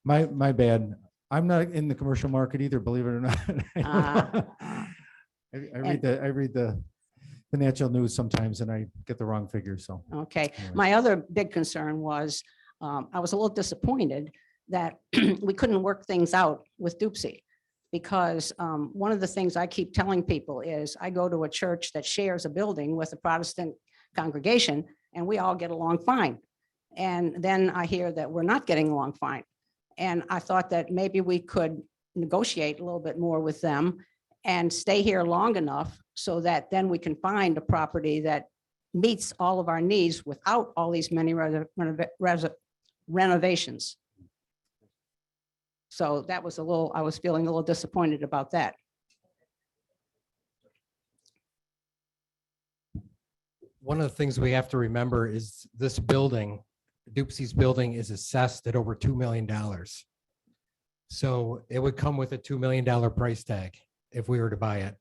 my bad. I'm not in the commercial market either, believe it or not. I read the financial news sometimes and I get the wrong figures. So Okay, Anyway. my other big concern was, I was a little disappointed that we couldn't work things out with Doopsy. Because one of the things I keep telling people is I go to a church that shares a building with a Protestant congregation and we all get along fine. And then I hear that we're not getting along fine. And I thought that maybe we could negotiate a little bit more with them and stay here long enough so that then we can find a property that meets all of our needs without all these many renovations. So that was I was feeling a little disappointed about that. One of the things we have to remember is this building, Doopsy's building, is assessed at over $2 million. So it would come with a $2 million price tag if we were to buy it,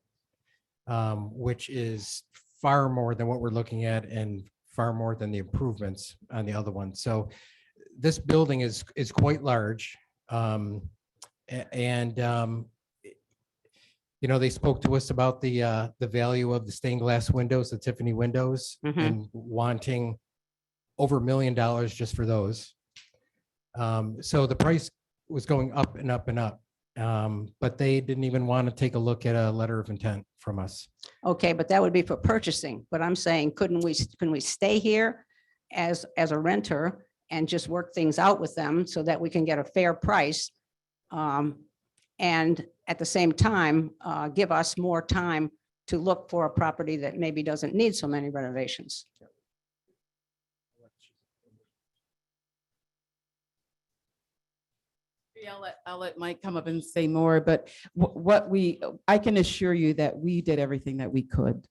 which is far more than what we're looking at and far more than the improvements on the other one. So this building is quite large. You know, they spoke to us about the value of the stained glass windows, the Tiffany windows, Mhm. and wanting over $1 million just for those. So the price was going up and up and up. But they didn't even want to take a look at a letter of intent from us. Okay, but that would be for purchasing. But I'm saying, can we stay here as a renter and just work things out with them so that we can get a fair price? And at the same time, give us more time to look for a property that maybe doesn't need so many renovations. I'll let Mike come up and say more, but I can assure you that we did everything that we could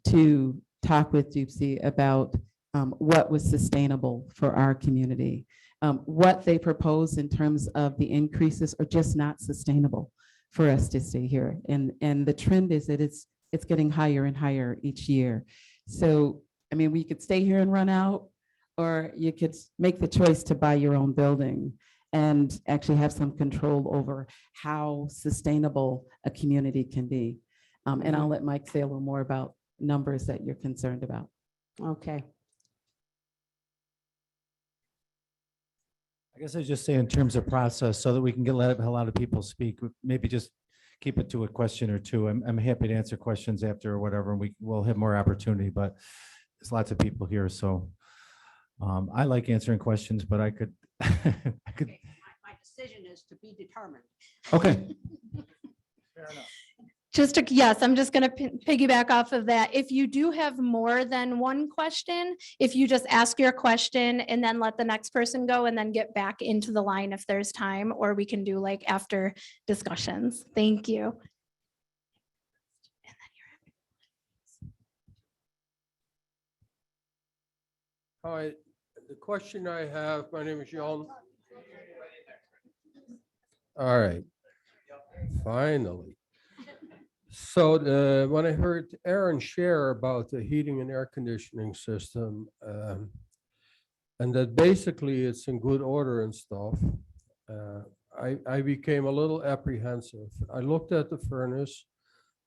to talk with Dupsy about what was sustainable for our community. What they propose in terms of the increases are just not sustainable for us to stay here. And the trend is that it's getting higher and higher each year. So, I mean, we could stay here and run out, or you could make the choice to buy your own building and actually have some control over how sustainable a community can be. And I'll let Mike say a little more about numbers that you're concerned about. Okay. I guess I just say in terms of process, so that we can let a lot of people speak, maybe just keep it to a question or two. I'm happy to answer questions after or whatever, and we'll have more opportunity, but there's lots of people here, so I like answering questions, but I could, I could. Okay, my decision is to be determined. Okay. Yes, I'm just going to piggyback off of that. If you do have more than one question, if you just ask your question and then let the next person go and then get back into the line if there's time, or we can do like after discussions. Thank you. Hi, the question I have, my name is Jan. All right, finally. So when I heard Aaron share about the heating and air conditioning system, and that basically it's in good order and stuff, I became a little apprehensive. I looked at the furnace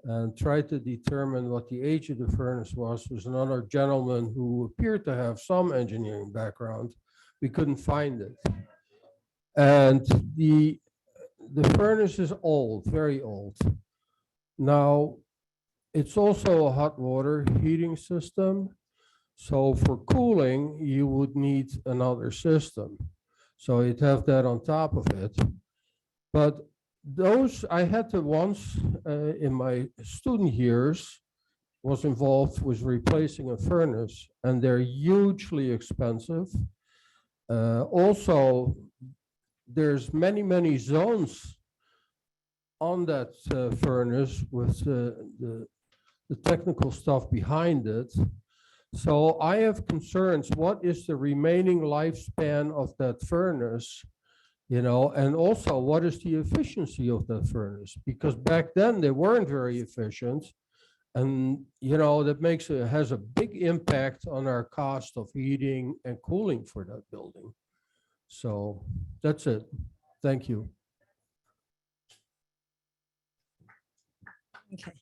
and tried to determine what the age of the furnace was. There's another gentleman who appeared to have some engineering background. We couldn't find it. And the furnace is old, very old. Now, it's also a hot water heating system. So for cooling, you would need another system. So you'd have that on top of it. But those, I had to once in my student years, was involved with replacing a furnace, and they're hugely expensive. Also, there's many zones on that furnace with the technical stuff behind it. So I have concerns, what is the remaining lifespan of that furnace? You know, and also what is the efficiency of that furnace? Because back then they weren't very efficient. And, you know, that has a big impact on our cost of heating and cooling for that building. So that's it. Thank you. Okay.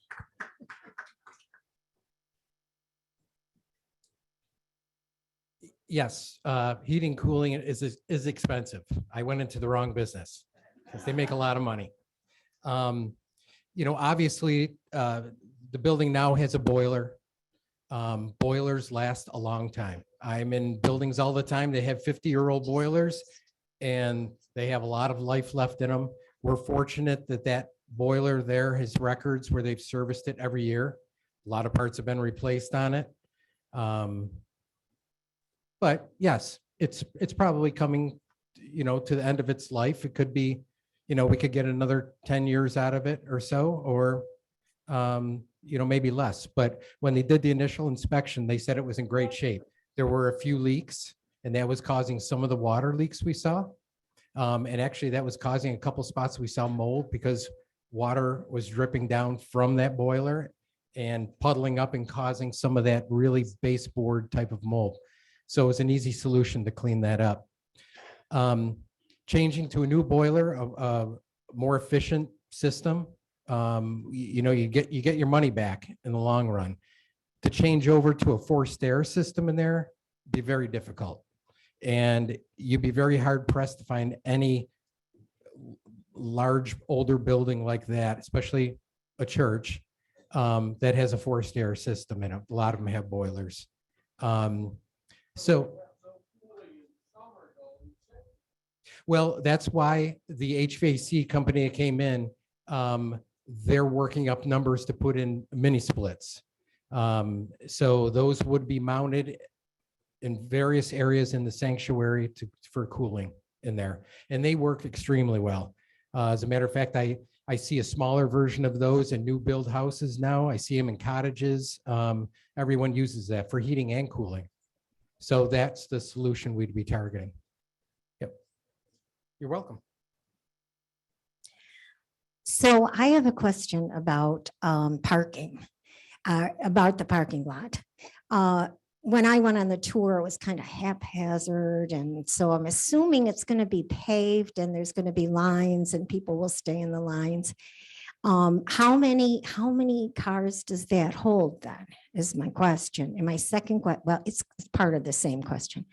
Yes, heating, cooling is expensive. I went into the wrong business because they make a lot of money. You know, obviously, the building now has a boiler. Boilers last a long time. I'm in buildings all the time. They have 50-year-old boilers and they have a lot of life left in them. We're fortunate that that boiler there has records where they've serviced it every year. A lot of parts have been replaced on it. But yes, it's probably coming, you know, to the end of its life. It could be, you know, we could get another 10 years out of it or so, or, you know, maybe less. But when they did the initial inspection, they said it was in great shape. There were a few leaks, and that was causing some of the water leaks we saw. And actually that was causing a couple spots we saw mold because water was dripping down from that boiler and puddling up and causing some of that really baseboard type of mold. So it was an easy solution to clean that up. Changing to a new boiler, a more efficient system, you know, you get your money back in the long run. To change over to a forced air system in there, be very difficult. And you'd be very hard pressed to find any large, older building like that, especially a church, that has a forced air system in it. A lot of them have boilers. So, well, that's why the HVAC company that came in, they're working up numbers to put in mini splits. So those would be mounted in various areas in the sanctuary for cooling in there. And they work extremely well. As a matter of fact, I see a smaller version of those in new build houses now. I see them in cottages. Everyone uses that for heating and cooling. So that's the solution we'd be targeting. Yep. You're welcome. So I have a question about parking, about the parking lot. When I went on the tour, it was kind of haphazard. And so I'm assuming it's going to be paved and there's going to be lines and people will stay in the lines. How many cars does that hold then is my question. And my second question, well, it's part of the same question.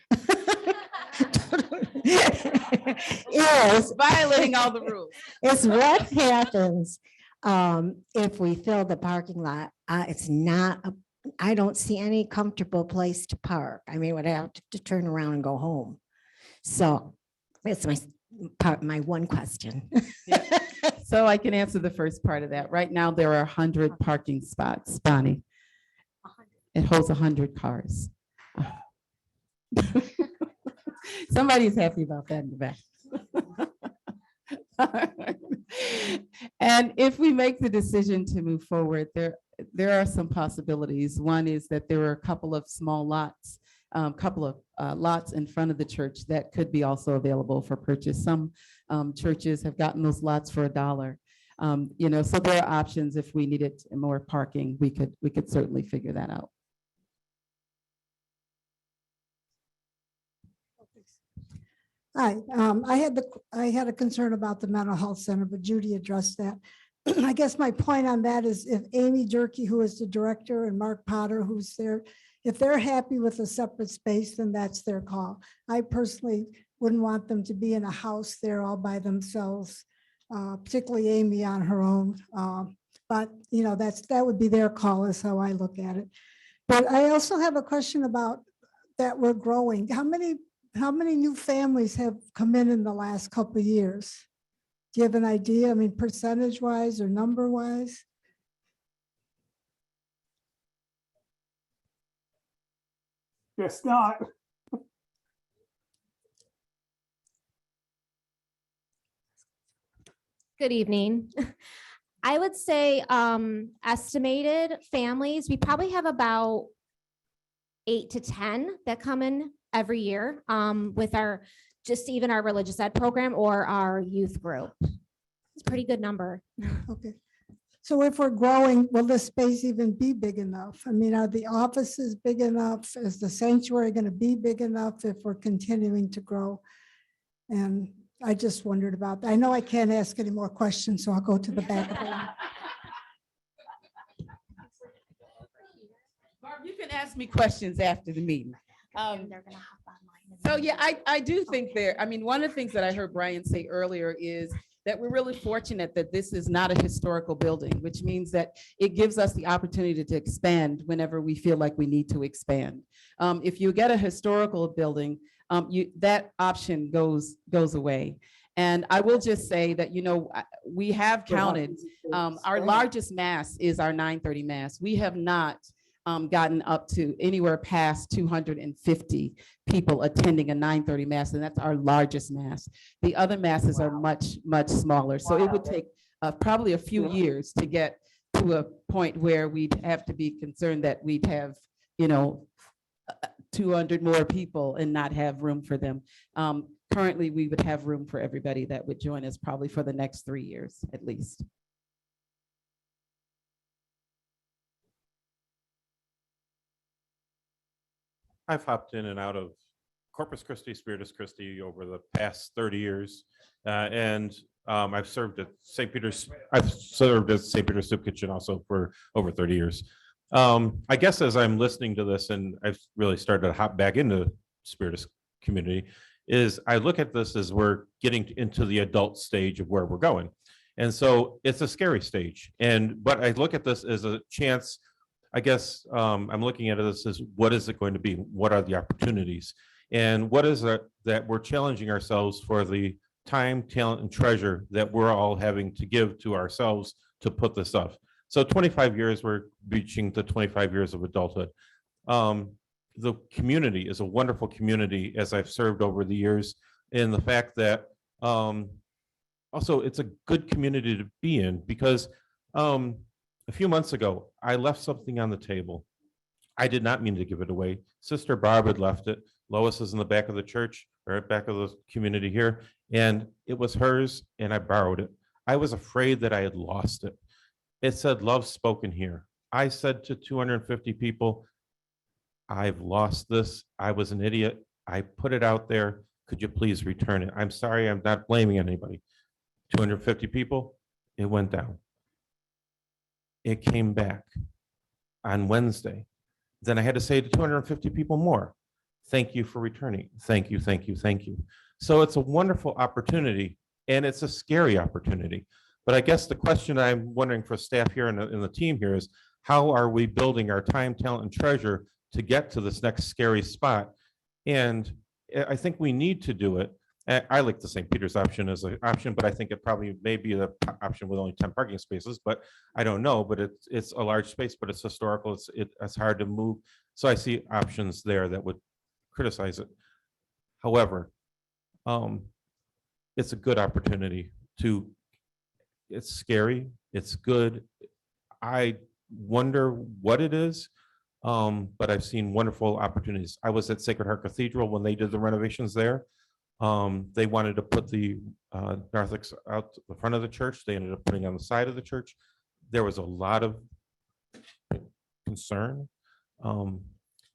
Is Violating all the rules. It's what happens if we fill the parking lot. I don't see any comfortable place to park. I mean, would have to turn around and go home. So that's my one question. So I can answer the first part of that. Right now, there are 100 parking spots, Bonnie. It holds 100 cars. Somebody's happy about that in the back. And if we make the decision to move forward, there are some possibilities. One is that there are a couple of small lots, lots in front of the church that could be also available for purchase. Some churches have gotten those lots for $1. So there are options. If we needed more parking, we could certainly figure that out. Hi, I had a concern about the mental health center, but Judy addressed that. I guess my point on that is if Amy Durkee, who is the director, and Mark Potter, who's there, if they're happy with a separate space, then that's their call. I personally wouldn't want them to be in a house there all by themselves, particularly Amy on her own. But that would be their call is how I look at it. But I also have a question about that we're growing. How many new families have come in the last couple of years? Do you have an idea? I mean, percentage wise or number wise? Guess not. Good evening. I would say estimated families, we probably have about 8 to 10 that come in every year with our religious ed program or our youth group. It's a pretty good number. Okay. So if we're growing, will the space even be big enough? I mean, are the offices big enough? Is the sanctuary going to be big enough if we're continuing to grow? And I just wondered about that. I know I can't ask any more questions, so I'll go to the back of the line. Barb, you can ask me questions after the meeting. So yeah, I do think one of the things that I heard Brian say earlier is that we're really fortunate that this is not a historical building, which means that it gives us the opportunity to expand whenever we feel like we need to expand. If you get a historical building, that option goes away. And I will just say that, we have counted, our largest mass is our 9:30 mass. We have not gotten up to anywhere past 250 people attending a 9:30 mass, and that's our largest mass. The other masses are much, much smaller. So it would take probably a few years to get to a point where we'd have to be concerned that we'd have, 200 more people and not have room for them. Currently, we would have room for everybody that would join us probably for the next 3 years at least. I've hopped in and out of Corpus Christi, Spiritus Christi over the past 30 years. I've served at St. Peter's. I've served at St. Peter's Soup Kitchen also for over 30 years. I guess as I'm listening to this and I've really started to hop back into Spiritus community, is I look at this as we're getting into the adult stage of where we're going. And so it's a scary stage. But I look at this as a chance, I guess, I'm looking at this as what is it going to be? What are the opportunities? And what is it that we're challenging ourselves for the time, talent, and treasure that we're all having to give to ourselves to put this up? So 25 years, we're reaching the 25 years of adulthood. The community is a wonderful community as I've served over the years, in the fact that also it's a good community to be in, because a few months ago, I left something on the table. I did not mean to give it away. Sister Barb had left it. Lois is in the back of the church, or back of the community here, and it was hers, and I borrowed it. I was afraid that I had lost it. It said, "Love spoken here." I said to 250 people, "I've lost this. I was an idiot. I put it out there. Could you please return it?" I'm sorry, I'm not blaming anybody. 250 people, it went down. It came back on Wednesday. Then I had to say to 250 people more, "Thank you for returning. Thank you, thank you, thank you." So it's a wonderful opportunity, and it's a scary opportunity. But I guess the question I'm wondering for staff here and the team here is, how are we building our time, talent, and treasure to get to this next scary spot? And I think we need to do it. I like the St. Peter's option as an option, but I think it probably may be the option with only 10 parking spaces, but I don't know. But it's a large space, but it's historical. It's hard to move. So I see options there that would criticize it. However, it's a good opportunity to, it's scary, it's good. I wonder what it is, but I've seen wonderful opportunities. I was at Sacred Heart Cathedral when they did the renovations there. They wanted to put the narthex out the front of the church. They ended up putting it on the side of the church. There was a lot of concern.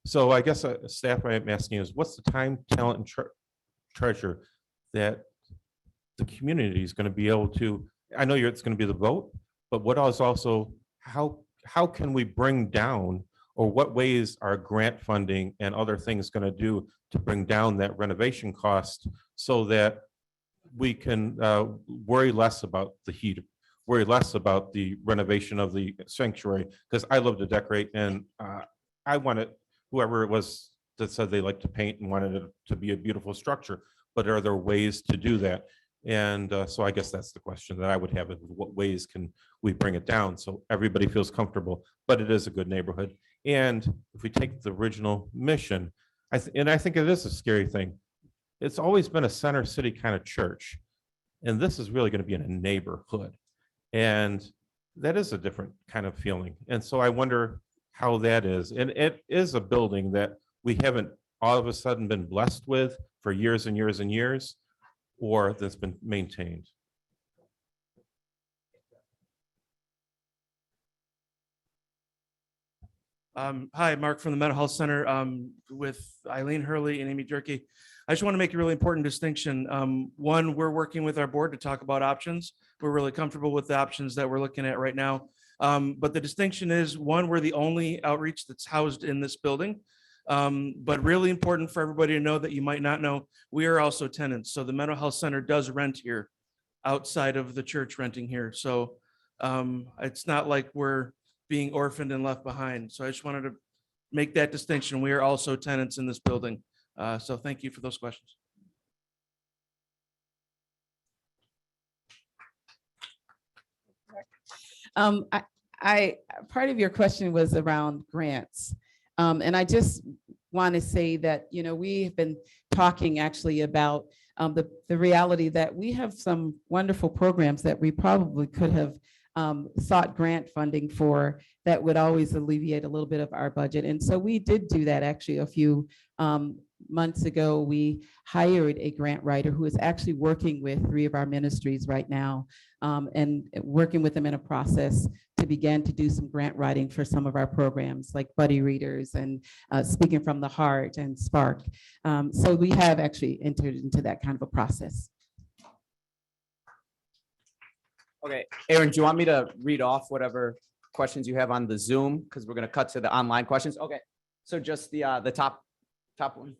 So I guess staff, I'm asking is, what's the time, talent, and treasure that the community is going to be able to, I know it's going to be the vote, but what is also, how can we bring down, or what ways are grant funding and other things going to do to bring down that renovation cost, so that we can worry less about the heat, worry less about the renovation of the sanctuary? Because I love to decorate, and I wanted, whoever it was that said they like to paint and wanted it to be a beautiful structure, but are there ways to do that? And so I guess that's the question that I would have, is what ways can we bring it down so everybody feels comfortable, but it is a good neighborhood. And if we take the original mission, I think it is a scary thing. It's always been a center city kind of church, and this is really going to be in a neighborhood, and that is a different kind of feeling. And so I wonder how that is. And it is a building that we haven't all of a sudden been blessed with for years and years and years, or that's been maintained. Hi, Mark from the Mental Health Center, with Eileen Hurley and Amy Durkee. I just want to make a really important distinction. One, we're working with our board to talk about options. We're really comfortable with the options that we're looking at right now. But the distinction is, one, we're the only outreach that's housed in this building. But really important for everybody to know that you might not know, we are also tenants. So the Mental Health Center does rent here outside of the church renting here. So it's not like we're being orphaned and left behind. So I just wanted to make that distinction. We are also tenants in this building. So thank you for those questions. I part of your question was around grants. And I just want to say that, we've been talking actually about the reality that we have some wonderful programs that we probably could have sought grant funding for, that would always alleviate a little bit of our budget. And so we did do that actually a few months ago. We hired a grant writer who is actually working with 3 of our ministries right now, and working with them in a process to begin to do some grant writing for some of our programs like Buddy Readers and Speaking from the Heart and Spark. So we have actually entered into that kind of a process. Okay, Aaron, do you want me to read off whatever questions you have on the Zoom? Because we're going to cut to the online questions. Okay, so just the top one.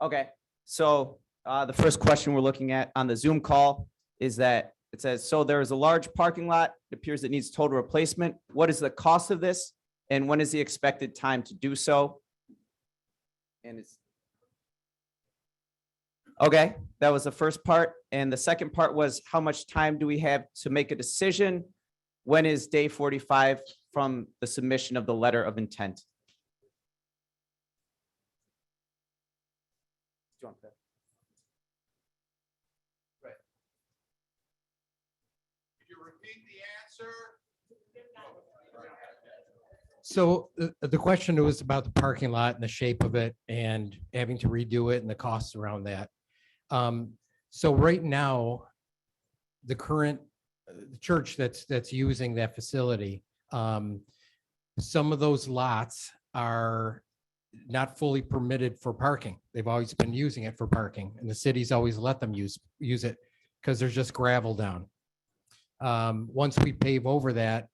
Okay, so the first question we're looking at on the Zoom call is that it says, so there is a large parking lot. It appears it needs total replacement. What is the cost of this? And when is the expected time to do so? And it's. Okay, that was the first part. And the second part was, how much time do we have to make a decision? When is day 45 from the submission of the letter of intent? So the question was about the parking lot and the shape of it and having to redo it and the costs around that. So right now, the current church that's using that facility, some of those lots are not fully permitted for parking. They've always been using it for parking, and the city's always let them use it because there's just gravel down. Once we pave over that,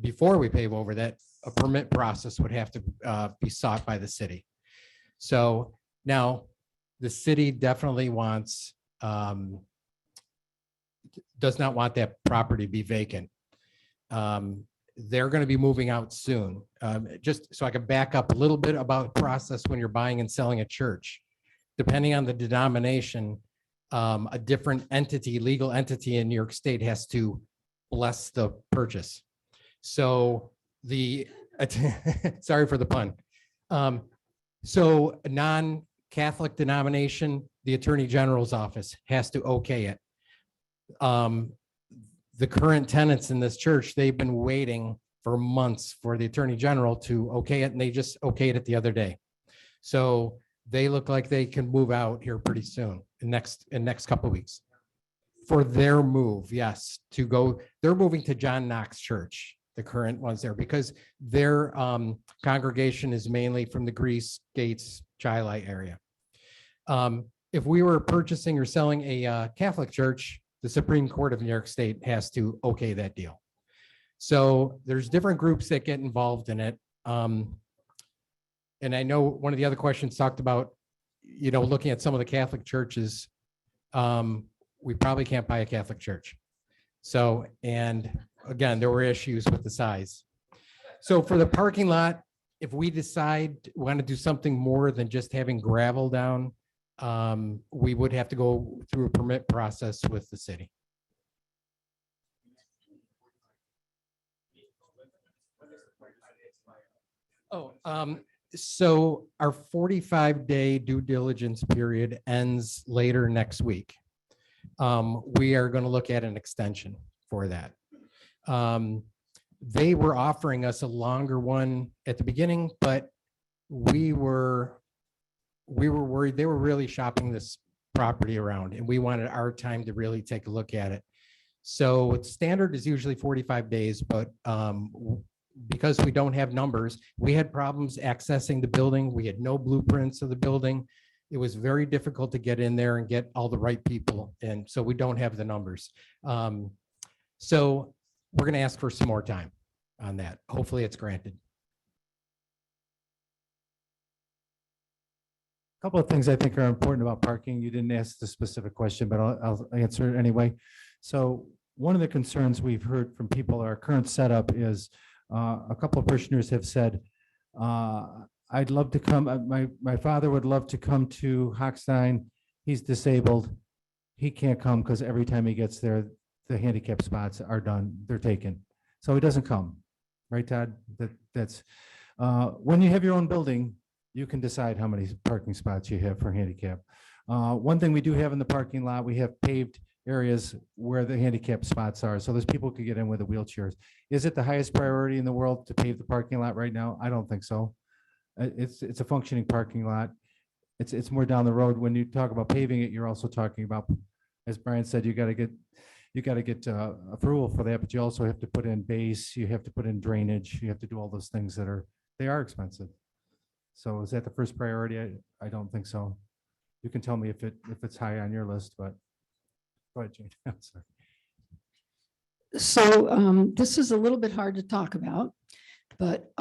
before we pave over that, a permit process would have to be sought by the city. So now the city definitely wants, does not want that property to be vacant. They're going to be moving out soon. Just so I can back up a little bit about the process when you're buying and selling a church. Depending on the denomination, a different entity, legal entity in New York State has to bless the purchase. So sorry for the pun. So a non-Catholic denomination, the Attorney General's office has to okay it. The current tenants in this church, they've been waiting for months for the Attorney General to okay it, and they just okayed it the other day. So they look like they can move out here pretty soon, in next couple of weeks. For their move, yes, to go, they're moving to John Knox Church, the current ones there, because their congregation is mainly from the Greece, Gates, Chili area. If we were purchasing or selling a Catholic church, the Supreme Court of New York State has to okay that deal. So there's different groups that get involved in it. And I know one of the other questions talked about, looking at some of the Catholic churches, we probably can't buy a Catholic church. So, and again, there were issues with the size. So for the parking lot, if we decide we want to do something more than just having gravel down, we would have to go through a permit process with the city. So our 45-day due diligence period ends later next week. We are going to look at an extension for that. They were offering us a longer one at the beginning, but we were worried. They were really shopping this property around, and we wanted our time to really take a look at it. So standard is usually 45 days, but because we don't have numbers, we had problems accessing the building. We had no blueprints of the building. It was very difficult to get in there and get all the right people. And so we don't have the numbers. So we're going to ask for some more time on that. Hopefully it's granted. A couple of things I think are important about parking. You didn't ask the specific question, but I'll answer it anyway. So one of the concerns we've heard from people, our current setup is a couple of parishioners have said, I'd love to come. My father would love to come to Hochstein. He's disabled. He can't come because every time he gets there, the handicap spots are done. They're taken. So he doesn't come. Right, Todd? That's when you have your own building, you can decide how many parking spots you have for handicap. One thing we do have in the parking lot, we have paved areas where the handicap spots are. So those people could get in with the wheelchairs. Is it the highest priority in the world to pave the parking lot right now? I don't think so. It's a functioning parking lot. It's more down the road. When you talk about paving it, you're also talking about, as Brian said, you got to get approval for that, but you also have to put in base, you have to put in drainage, you have to do all those things they are expensive. So is that the first priority? I don't think so. You can tell me if it's high on your list, but go ahead, Jane. I'm sorry. So this is a little bit hard to talk about, but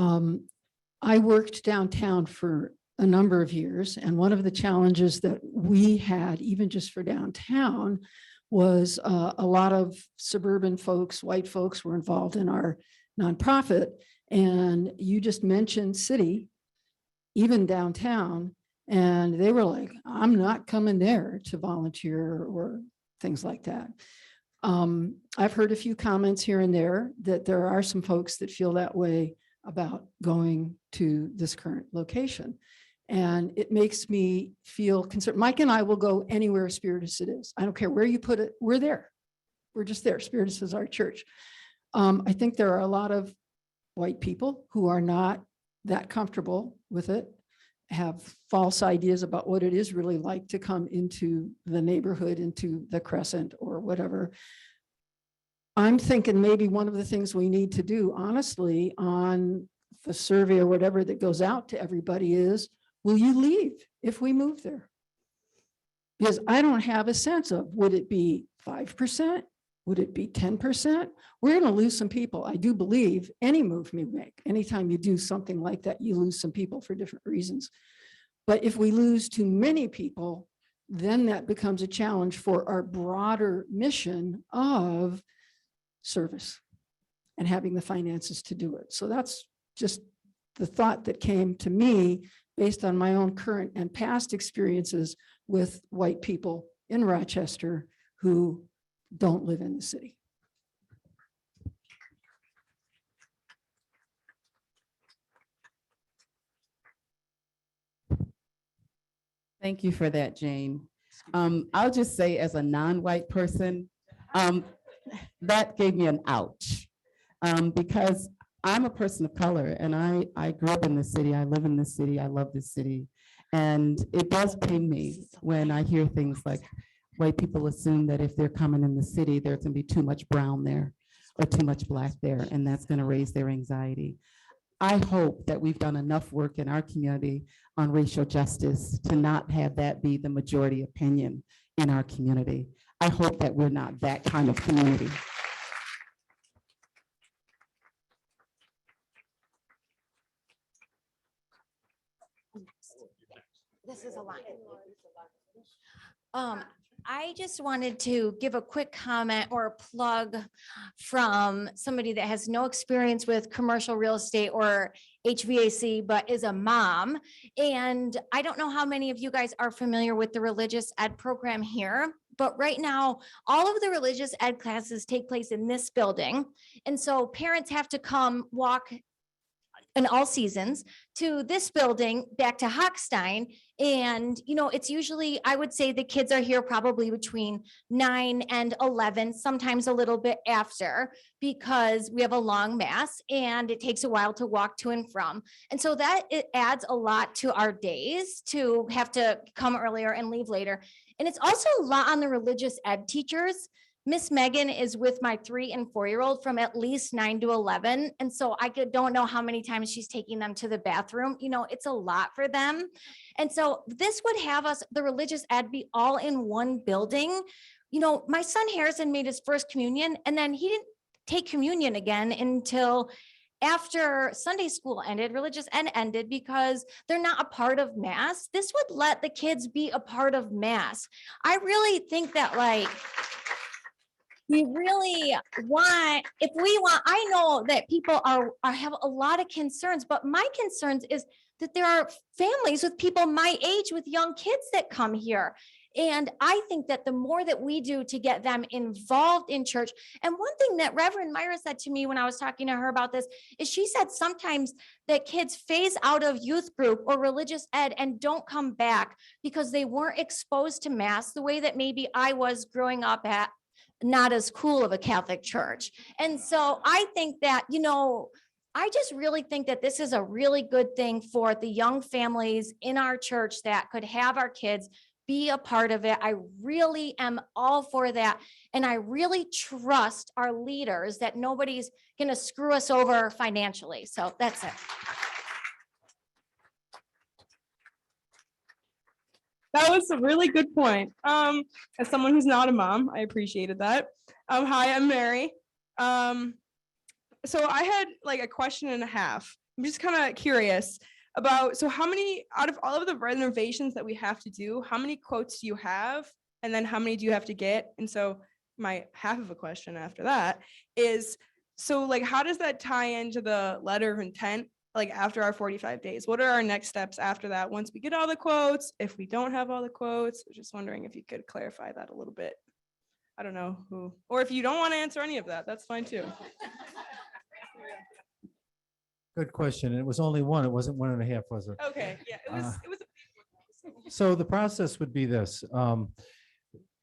I worked downtown for a number of years. And one of the challenges that we had, even just for downtown, was a lot of suburban folks, white folks were involved in our nonprofit. And you just mentioned city, even downtown, and they were like, I'm not coming there to volunteer or things like that. I've heard a few comments here and there that there are some folks that feel that way about going to this current location. And it makes me feel concerned. Mike and I will go anywhere Spiritus it is. I don't care where you put it. We're there. We're just there. Spiritus is our church. I think there are a lot of white people who are not that comfortable with it, have false ideas about what it is really like to come into the neighborhood, into the Crescent or whatever. I'm thinking maybe one of the things we need to do, honestly, on the survey or whatever that goes out to everybody is, will you leave if we move there? Because I don't have a sense of, would it be 5%? Would it be 10%? We're going to lose some people. I do believe any move we make, anytime you do something like that, you lose some people for different reasons. But if we lose too many people, then that becomes a challenge for our broader mission of service and having the finances to do it. So that's just the thought that came to me based on my own current and past experiences with white people in Rochester who don't live in the city. Thank you for that, Jane. I'll just say as a non-white person, that gave me an ouch because I'm a person of color and I grew up in the city. I live in the city. I love this city. And it does pain me when I hear things like white people assume that if they're coming in the city, there's going to be too much brown there or too much black there, and that's going to raise their anxiety. I hope that we've done enough work in our community on racial justice to not have that be the majority opinion in our community. I hope that we're not that kind of community. This is a lot. I just wanted to give a quick comment or a plug from somebody that has no experience with commercial real estate or HVAC, but is a mom. And I don't know how many of you guys are familiar with the religious ed program here, but right now, all of the religious ed classes take place in this building. And so parents have to come walk in all seasons to this building back to Hochstein. And, you know, it's usually, I would say the kids are here probably between 9 and 11, sometimes a little bit after, because we have a long mass and it takes a while to walk to and from. And so that it adds a lot to our days to have to come earlier and leave later. And it's also a lot on the religious ed teachers. Miss Megan is with my 3 and 4-year-old from at least 9 to 11. And so don't know how many times she's taking them to the bathroom. You know, it's a lot for them. And so this would have us, the religious ed, be all in one building. You know, my son Harrison made his first communion and then he didn't take communion again until after Sunday school ended, religious ed ended, because they're not a part of mass. This would let the kids be a part of mass. I really think that, like, we really want, if we want, I know that people have a lot of concerns, but my concerns is that there are families with people my age with young kids that come here. And I think that the more that we do to get them involved in church, and one thing that Reverend Myra said to me when I was talking to her about this is she said sometimes that kids phase out of youth group or religious ed and don't come back because they weren't exposed to mass the way that maybe I was growing up at not as cool of a Catholic church. And so I think that, you know, I just really think that this is a really good thing for the young families in our church that could have our kids be a part of it. I really am all for that. And I really trust our leaders that nobody's going to screw us over financially. So that's it. That was a really good point. As someone who's not a mom, I appreciated that. Hi, I'm Mary. So I had like a question and a half. I'm just kind of curious. about, so how many, out of all of the renovations that we have to do, how many quotes do you have? And then how many do you have to get? And so my half of a question after that is, so like, how does that tie into the letter of intent? Like after our 45 days, what are our next steps after that? Once we get all the quotes, if we don't have all the quotes, I was just wondering if you could clarify that a little bit. I don't know who, or if you don't want to answer any of that, that's fine too. Good question. It was only one. It wasn't 1.5, was it? Okay, yeah, it was a big one. So the process would be this.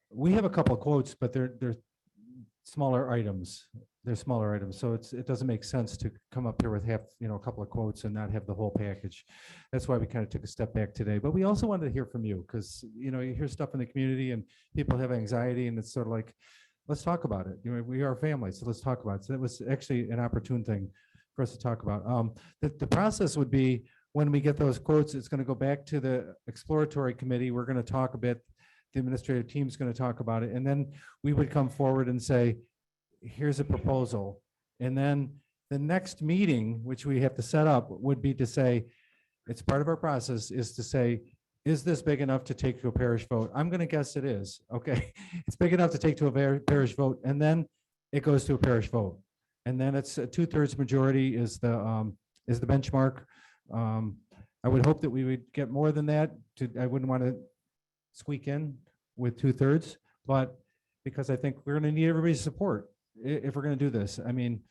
We have a couple of quotes, but they're smaller items. They're smaller items. So it doesn't make sense to come up here with a couple of quotes and not have the whole package. That's why we kind of took a step back today. But we also wanted to hear from you because, you hear stuff in the community and people have anxiety and it's sort of like, let's talk about it. We are a family, so let's talk about it. So that was actually an opportune thing for us to talk about. The process would be when we get those quotes, it's going to go back to the exploratory committee. We're going to talk a bit. The administrative team is going to talk about it. And then we would come forward and say, here's a proposal. And then the next meeting, which we have to set up, would be to say, it's part of our process is to say, is this big enough to take to a parish vote? I'm going to guess it is. Okay. It's big enough to take to a parish vote. And then it goes to a parish vote. And then it's a 2/3 majority is the benchmark. I would hope that we would get more than that. I wouldn't want to squeak in with 2/3, but because I think we're going to need everybody's support if we're going to do this. I mean,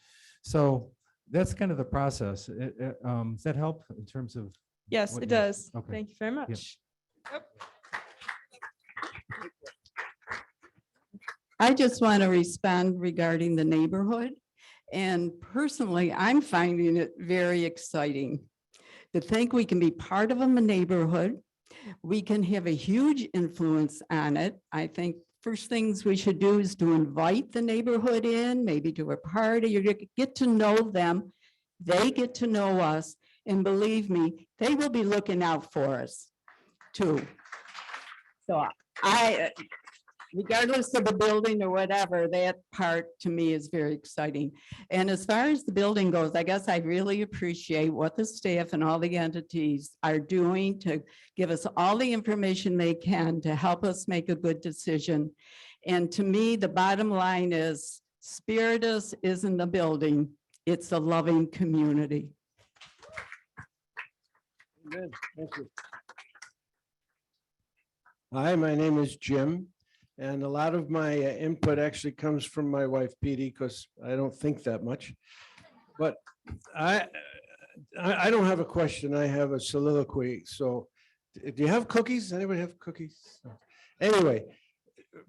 so that's kind of the process. Does that help in terms of? Yes, what it you- does. Okay. Thank you very much. I just want to respond regarding the neighborhood. And personally, I'm finding it very exciting to think we can be part of a neighborhood. We can have a huge influence on it. I think first things we should do is to invite the neighborhood in, maybe to a party, you get to know them. They get to know us. And believe me, they will be looking out for us too. So regardless of the building or whatever, that part to me is very exciting. And as far as the building goes, I guess I really appreciate what the staff and all the entities are doing to give us all the information they can to help us make a good decision. And to me, the bottom line is Spiritus isn't a building, it's a loving community. Good, thank you. Hi, my name is Jim, and a lot of my input actually comes from my wife, Petey, because I don't think that much. But I don't have a question, I have a soliloquy. So do you have cookies? Anybody have cookies? Anyway,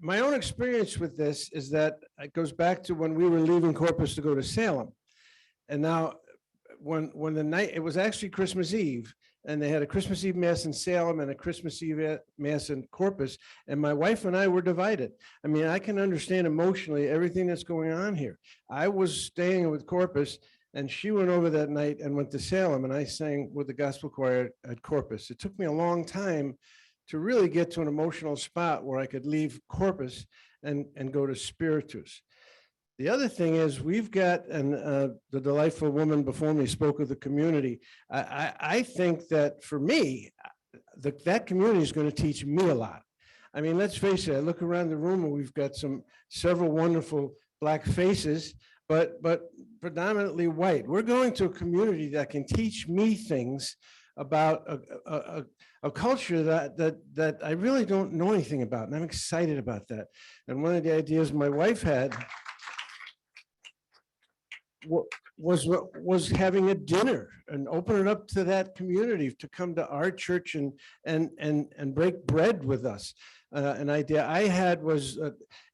my own experience with this is that it goes back to when we were leaving Corpus to go to Salem. And now when the night, it was actually Christmas Eve, and they had a Christmas Eve mass in Salem and a Christmas Eve mass in Corpus, and my wife and I were divided. I mean, I can understand emotionally everything that's going on here. I was staying with Corpus, and she went over that night and went to Salem, and I sang with the gospel choir at Corpus. It took me a long time to really get to an emotional spot where I could leave Corpus and go to Spiritus. The other thing is we've got, and the delightful woman before me spoke of the community. I think that for me, that community is going to teach me a lot. I mean, let's face it, I look around the room and we've got several wonderful Black faces, but predominantly white. We're going to a community that can teach me things about a culture that I really don't know anything about, and I'm excited about that. And one of the ideas my wife had was having a dinner and open it up to that community to come to our church and break bread with us. An idea I had was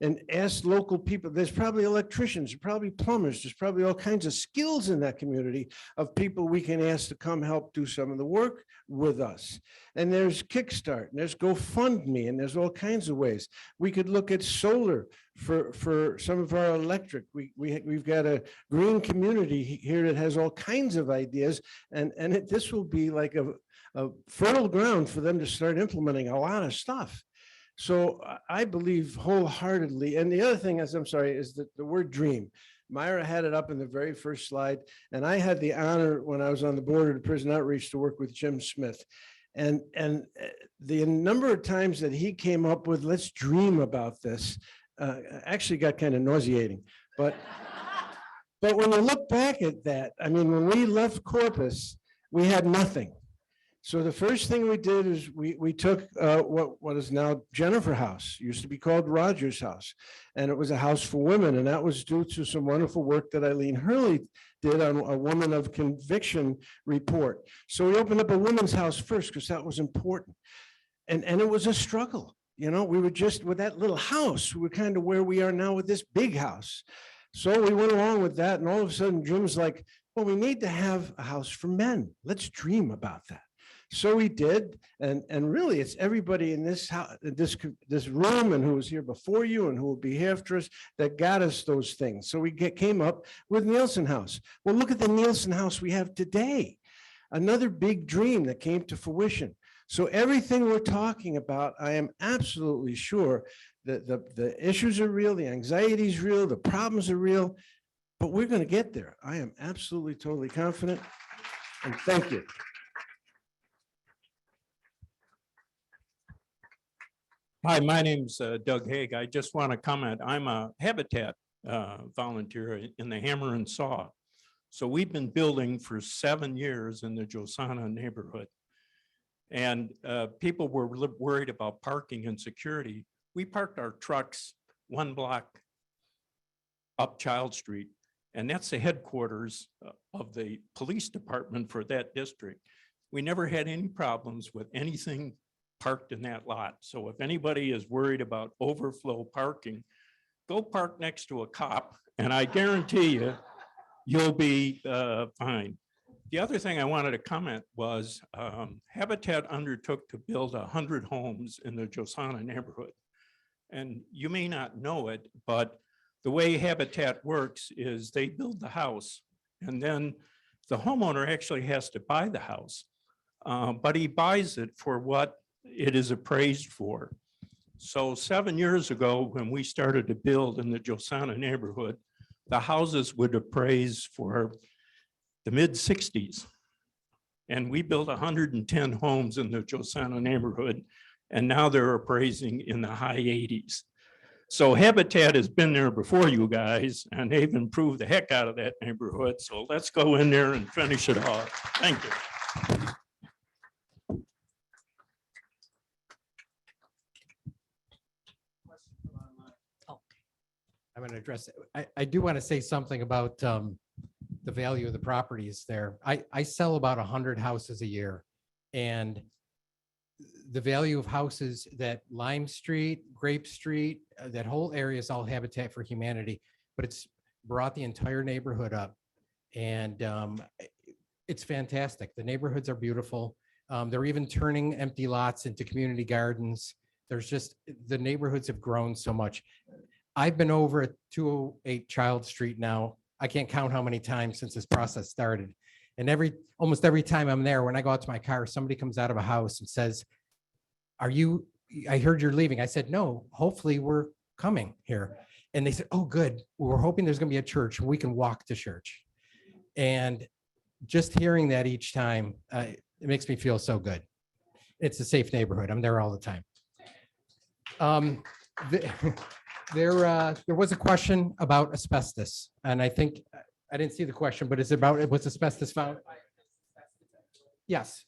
and ask local people. There's probably electricians, there's probably plumbers, there's probably all kinds of skills in that community of people we can ask to come help do some of the work with us. And there's Kickstart, and there's GoFundMe, and there's all kinds of ways. We could look at solar for some of our electric. We've got a green community here that has all kinds of ideas, and this will be like a fertile ground for them to start implementing a lot of stuff. So I believe wholeheartedly. And the other thing is, I'm sorry, is that the word dream. Myra had it up in the very first slide, and I had the honor when I was on the board of the prison outreach to work with Jim Smith. And the number of times that he came up with, let's dream about this, actually got kind of nauseating. But when you look back at that, I mean, when we left Corpus, we had nothing. So the first thing we did is we took what is now Jennifer House, used to be called Rogers House, and it was a house for women, and that was due to some wonderful work that Eileen Hurley did on a Woman of Conviction report. So we opened up a women's house first because that was important, and it was a struggle. You know, we were just with that little house, we were kind of where we are now with this big house. So we went along with that, and all of a sudden Jim's like, well, we need to have a house for men. Let's dream about that. So we did, and really it's everybody in this house, this room, and who was here before you and who will be here after us, that got us those things. So we came up with Nielsen House. Well, look at the Nielsen House we have today. Another big dream that came to fruition. So everything we're talking about, I am absolutely sure that the issues are real, the anxiety is real, the problems are real, but we're going to get there. I am absolutely, totally confident, and thank you. Hi, my name's Doug Haig. I just want to comment. I'm a Habitat volunteer in the Hammer and Saw. So we've been building for 7 years in the Josana neighborhood. And people were worried about parking and security. We parked our trucks 1 block up Child Street, and that's the headquarters of the police department for that district. We never had any problems with anything parked in that lot. So if anybody is worried about overflow parking, go park next to a cop, and I guarantee you, you'll be fine. The other thing I wanted to comment was Habitat undertook to build 100 homes in the Josana neighborhood. And you may not know it, but the way Habitat works is they build the house, and then the homeowner actually has to buy the house, but he buys it for what it is appraised for. So 7 years ago, when we started to build in the Josana neighborhood, the houses would appraise for the mid-60s. And we built 110 homes in the Josana neighborhood, and now they're appraising in the high 80s. So Habitat has been there before you guys, and they've improved the heck out of that neighborhood. So let's go in there and finish it off. Thank you. I'm going to address it. I do want to say something about the value of the properties there. I sell about 100 houses a year, and the value of houses that Lime Street, Grape Street, that whole area is all Habitat for Humanity, but it's brought the entire neighborhood up, and it's fantastic. The neighborhoods are beautiful. They're even turning empty lots into community gardens. There's just, the neighborhoods have grown so much. I've been over at 208 Child Street now. I can't count how many times since this process started. And almost every time I'm there, when I go out to my car, somebody comes out of a house and says, I heard you're leaving. I said, no, hopefully we're coming here. And they said, oh, good. We're hoping there's going to be a church and we can walk to church. And just hearing that each time, it makes me feel so good. It's a safe neighborhood. I'm there all the time. There was a question about asbestos, and I think, I didn't see the question, but is it about, was asbestos found? Yes.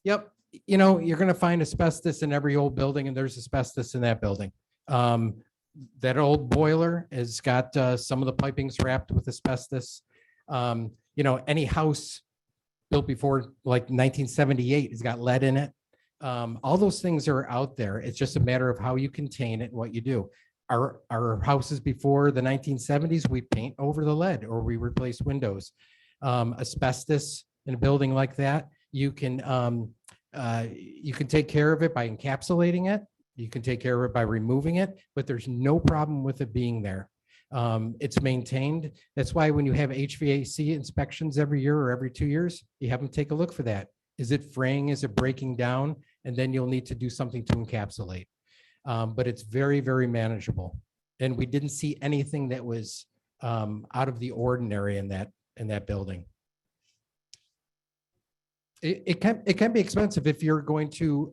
Yep. You know, you're going to find asbestos in every old building, and there's asbestos in that building. That old boiler has got some of the pipings wrapped with asbestos. You know, any house built before like 1978 has got lead in it. All those things are out there. It's just a matter of how you contain it and what you do. Our houses before the 1970s, we paint over the lead or we replace windows. Asbestos in a building like that, you can take care of it by encapsulating it. You can take care of it by removing it, but there's no problem with it being there. It's maintained. That's why when you have HVAC inspections every year or every 2 years, you have them take a look for that. Is it fraying? Is it breaking down? And then you'll need to do something to encapsulate. But it's very, very manageable. And we didn't see anything that was out of the ordinary in that building. It can be expensive if you're going to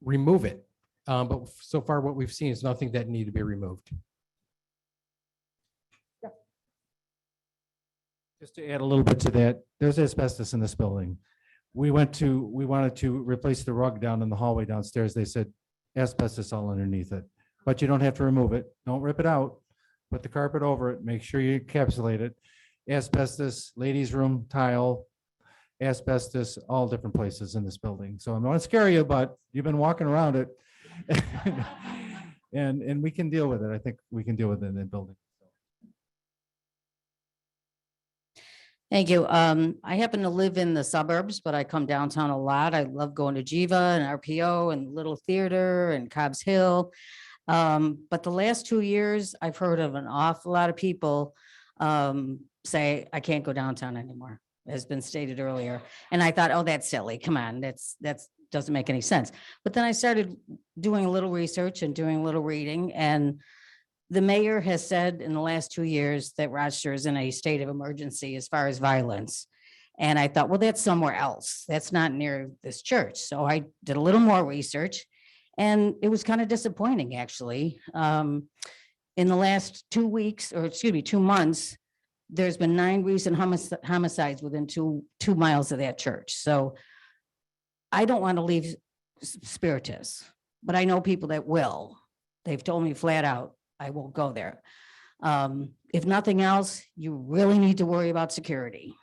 remove it. But so far what we've seen is nothing that need to be removed. Just to add a little bit to that, there's asbestos in this building. We wanted to replace the rug down in the hallway downstairs. They said asbestos all underneath it, but you don't have to remove it. Don't rip it out. Put the carpet over it. Make sure you encapsulate it. Asbestos, ladies' room tile, asbestos, all different places in this building. So I'm not scare you, but you've been walking around it. And we can deal with it. I think we can deal with it in the building. Thank you. I happen to live in the suburbs, but I come downtown a lot. I love going to Jiva and RPO and Little Theater and Cobb's Hill. But the last 2 years, I've heard of an awful lot of people say, I can't go downtown anymore, has been stated earlier. And I thought, oh, that's silly. Come on, that's doesn't make any sense. But then I started doing a little research and doing a little reading, and the mayor has said in the last 2 years that Rochester is in a state of emergency as far as violence. And I thought, well, that's somewhere else. That's not near this church. So I did a little more research, and it was kind of disappointing, actually. In the last 2 weeks, or excuse me, 2 months, there's been 9 recent homicides within two miles of that church. So I don't want to leave Spiritus, but I know people that will. They've told me flat out, I won't go there. If nothing else, you really need to worry about security.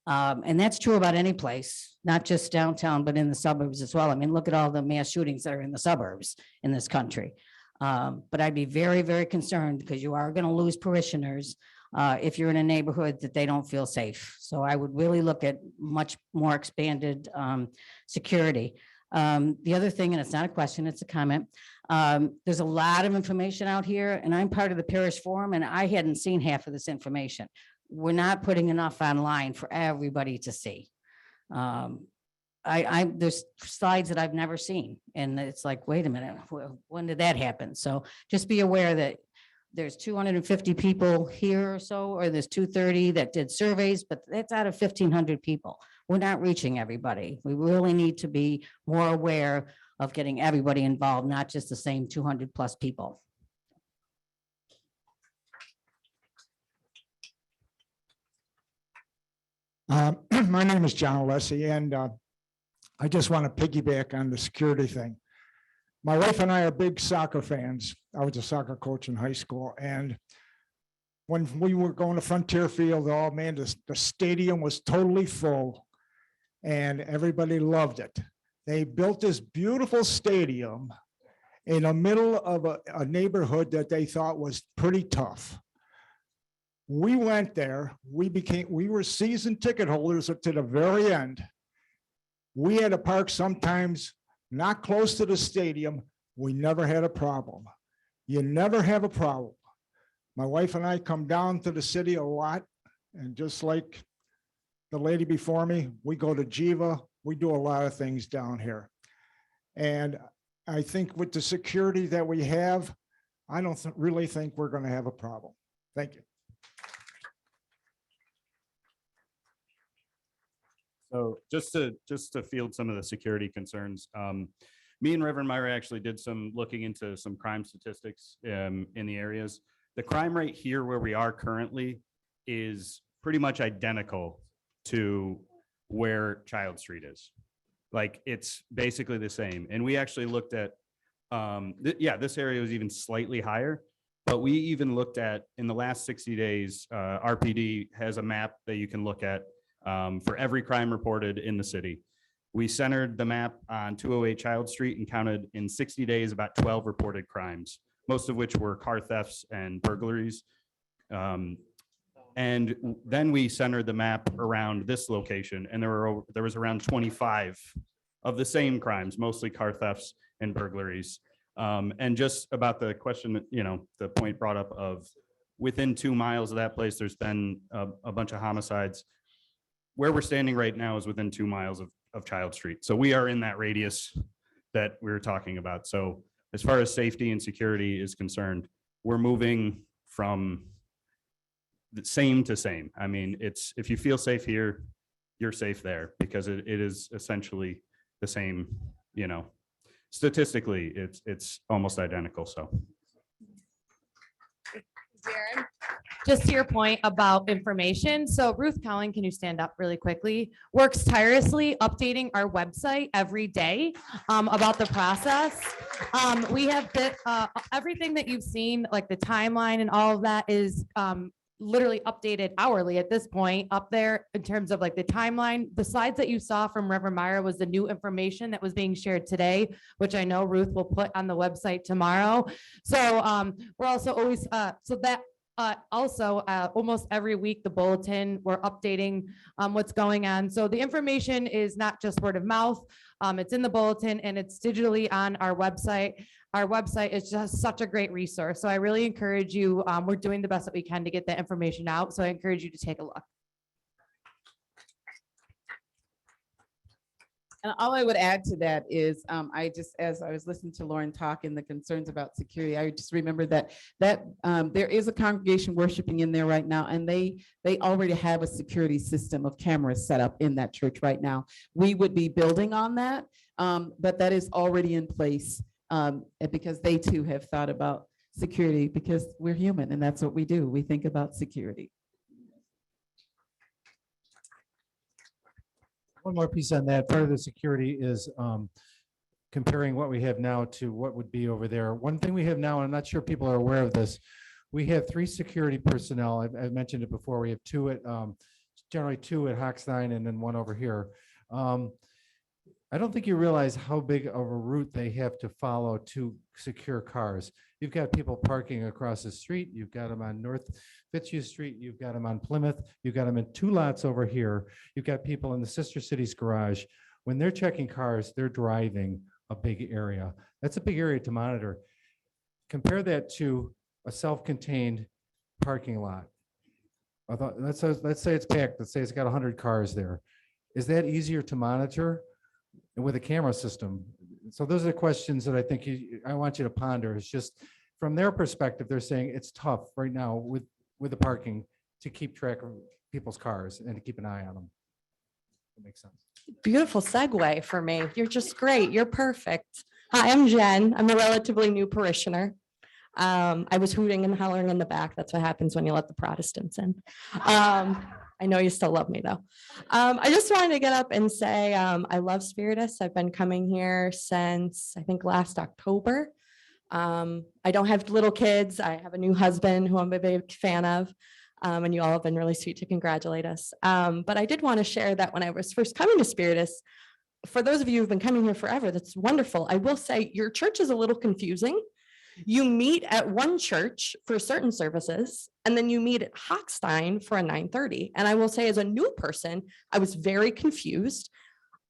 And that's true about any place, not just downtown, but in the suburbs as well. I mean, look at all the mass shootings that are in the suburbs in this country. But I'd be very, very concerned because you are going to lose parishioners if you're in a neighborhood that they don't feel safe. So I would really look at much more expanded security. The other thing, and it's not a question, it's a comment. There's a lot of information out here, and I'm part of the Parish Forum, and I hadn't seen half of this information. We're not putting enough online for everybody to see. There's slides that I've never seen, and it's like, wait a minute, when did that happen? So just be aware that there's 250 people here or so, or there's 230 that did surveys, but that's out of 1,500 people. We're not reaching everybody. We really need to be more aware of getting everybody involved, not just the same 200 plus people. My name is John Alessi, and I just want to piggyback on the security thing. My wife and I are big soccer fans. I was a soccer coach in high school, and when we were going to Frontier Field, oh man, the stadium was totally full, and everybody loved it. They built this beautiful stadium in the middle of a neighborhood that they thought was pretty tough. We went there, we were season ticket holders up to the very end. We had to park sometimes not close to the stadium. We never had a problem. You never have a problem. My wife and I come down to the city a lot, and just like the lady before me, we go to Jiva. We do a lot of things down here. And I think with the security that we have, I don't really think we're going to have a problem. Thank you. So just to field some of the security concerns, me and Reverend Myra actually did some looking into some crime statistics in the areas. The crime rate here where we are currently is pretty much identical to where Child Street is. Like, it's basically the same. And we actually looked at, this area was even slightly higher, but we even looked at in the last 60 days, RPD has a map that you can look at for every crime reported in the city. We centered the map on 208 Child Street and counted in 60 days about 12 reported crimes, most of which were car thefts and burglaries. And then we centered the map around this location, and there was around 25 of the same crimes, mostly car thefts and burglaries. And just about the question, the point brought up of within 2 miles of that place, there's been a bunch of homicides. Where we're standing right now is within 2 miles of Child Street. So we are in that radius that we were talking about. So as far as safety and security is concerned, we're moving from the same to same. I mean, it's, if you feel safe here, you're safe there, because it is essentially the same, you know, statistically, it's almost identical, so. Just to your point about information, so Ruth Collin, can you stand up really quickly? Works tirelessly updating our website every day about the process. We have everything that you've seen, like the timeline and all of that is literally updated hourly at this point up there in terms of like the timeline. The slides that you saw from Reverend Meyer was the new information that was being shared today, which I know Ruth will put on the website tomorrow. So we're also always, almost every week, the bulletin, we're updating what's going on. So the information is not just word of mouth. It's in the bulletin and it's digitally on our website. Our website is just such a great resource. So I really encourage you, we're doing the best that we can to get that information out. So I encourage you to take a look. And all I would add to that is, as I was listening to Lauren talk and the concerns about security, I just remember that there is a congregation worshiping in there right now, and they already have a security system of cameras set up in that church right now. We would be building on that, but that is already in place, because they too have thought about security, because we're human and that's what we do. We think about security. One more piece on that. Part of the security is comparing what we have now to what would be over there. One thing we have now, and I'm not sure people are aware of this, we have 3 security personnel. I've mentioned it before. We have 2 at, generally 2 at Hochstein and then 1 over here. I don't think you realize how big of a route they have to follow to secure cars. You've got people parking across the street. You've got them on North Fitzhugh Street. You've got them on Plymouth. You've got them in 2 lots over here. You've got people in the Sister Cities garage. When they're checking cars, they're driving a big area. That's a big area to monitor. Compare that to a self-contained parking lot. Let's say it's packed. Let's say it's got 100 cars there. Is that easier to monitor with a camera system? So those are the questions that I think I want you to ponder. It's just from their perspective, they're saying it's tough right now with the parking to keep track of people's cars and to keep an eye on them. That makes sense. Beautiful segue for me. You're just great. You're perfect. Hi, I'm Jen. I'm a relatively new parishioner. I was hooting and hollering in the back. That's what happens when you let the Protestants in. I know you still love me though. I just wanted to get up and say I love Spiritus. I've been coming here since I think last October. I don't have little kids. I have a new husband who I'm a big fan of. And you all have been really sweet to congratulate us. But I did want to share that when I was first coming to Spiritus, for those of you who've been coming here forever, that's wonderful. I will say your church is a little confusing. You meet at one church for certain services, and then you meet at Hochstein for a 9:30. And I will say, as a new person, I was very confused.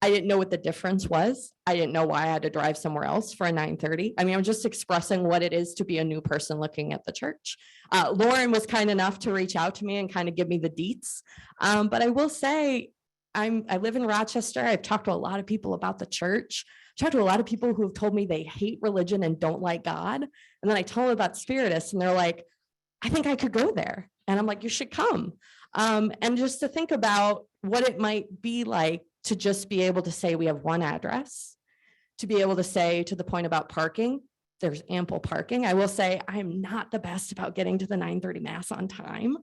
I didn't know what the difference was. I didn't know why I had to drive somewhere else for a 9:30. I mean, I'm just expressing what it is to be a new person looking at the church. Lauren was kind enough to reach out to me and kind of give me the deets. But I will say, I live in Rochester. I've talked to a lot of people about the church. I've talked to a lot of people who have told me they hate religion and don't like God. And then I tell them about Spiritus and they're like, I think I could go there. And I'm like, you should come. And just to think about what it might be like to just be able to say we have one address, to be able to say, to the point about parking, there's ample parking. I will say I'm not the best about getting to the 9:30 mass on time.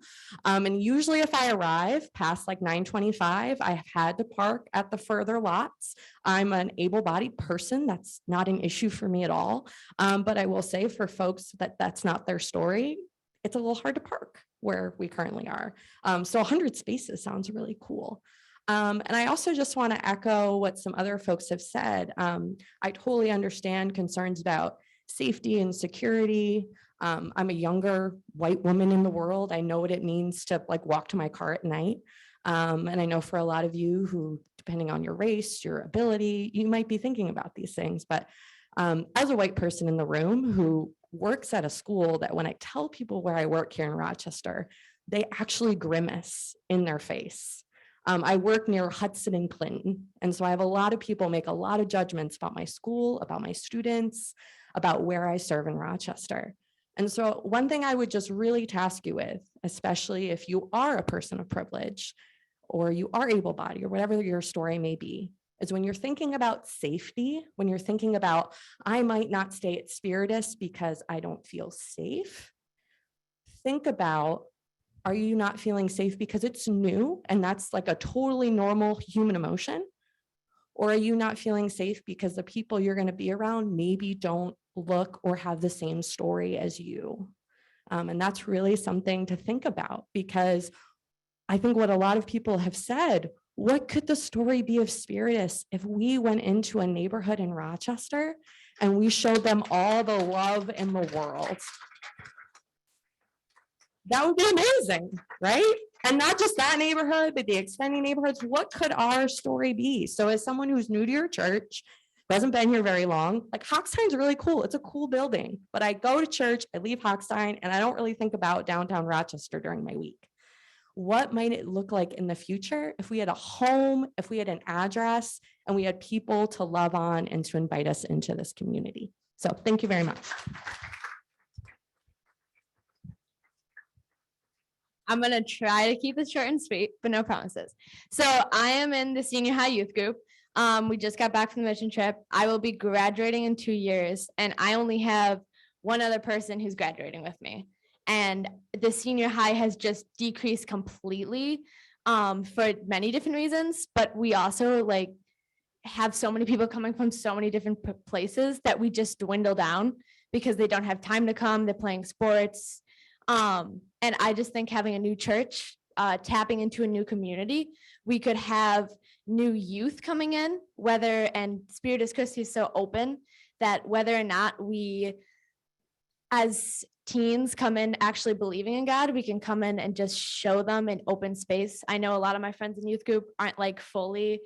And usually if I arrive past like 9:25, I have had to park at the further lots. I'm an able-bodied person. That's not an issue for me at all. But I will say for folks that's not their story, it's a little hard to park where we currently are. So 100 spaces sounds really cool. And I also just want to echo what some other folks have said. I totally understand concerns about safety and security. I'm a younger white woman in the world. I know what it means to like walk to my car at night. And I know for a lot of you who, depending on your race, your ability, you might be thinking about these things. But as a white person in the room who works at a school that when I tell people where I work here in Rochester, they actually grimace in their face. I work near Hudson and Clinton. And so I have a lot of people make a lot of judgments about my school, about my students, about where I serve in Rochester. And so one thing I would just really task you with, especially if you are a person of privilege or you are able-bodied or whatever your story may be, is when you're thinking about safety, when you're thinking about, I might not stay at Spiritus because I don't feel safe, think about, are you not feeling safe because it's new and that's like a totally normal human emotion? Or are you not feeling safe because the people you're going to be around maybe don't look or have the same story as you? And that's really something to think about, because I think what a lot of people have said, what could the story be of Spiritus if we went into a neighborhood in Rochester and we showed them all the love in the world? That would be amazing, right? And not just that neighborhood, but the extending neighborhoods. What could our story be? So as someone who's new to your church, who hasn't been here very long, like Hochstein's really cool. It's a cool building, but I go to church, I leave Hochstein, and I don't really think about downtown Rochester during my week. What might it look like in the future if we had a home, if we had an address, and we had people to love on and to invite us into this community? So thank you very much. I'm gonna try to keep this short and sweet, but no promises. So I am in the senior high youth group. We just got back from the mission trip. I will be graduating in 2 years, and I only have one other person who's graduating with me. And the senior high has just decreased completely for many different reasons. But we also like have so many people coming from so many different places that we just dwindle down because they don't have time to come. They're playing sports. And I just think having a new church, tapping into a new community, we could have new youth coming in, and Spiritus Christi is so open that whether or not we, as teens, come in actually believing in God, we can come in and just show them an open space. I know a lot of my friends in youth group aren't like fully,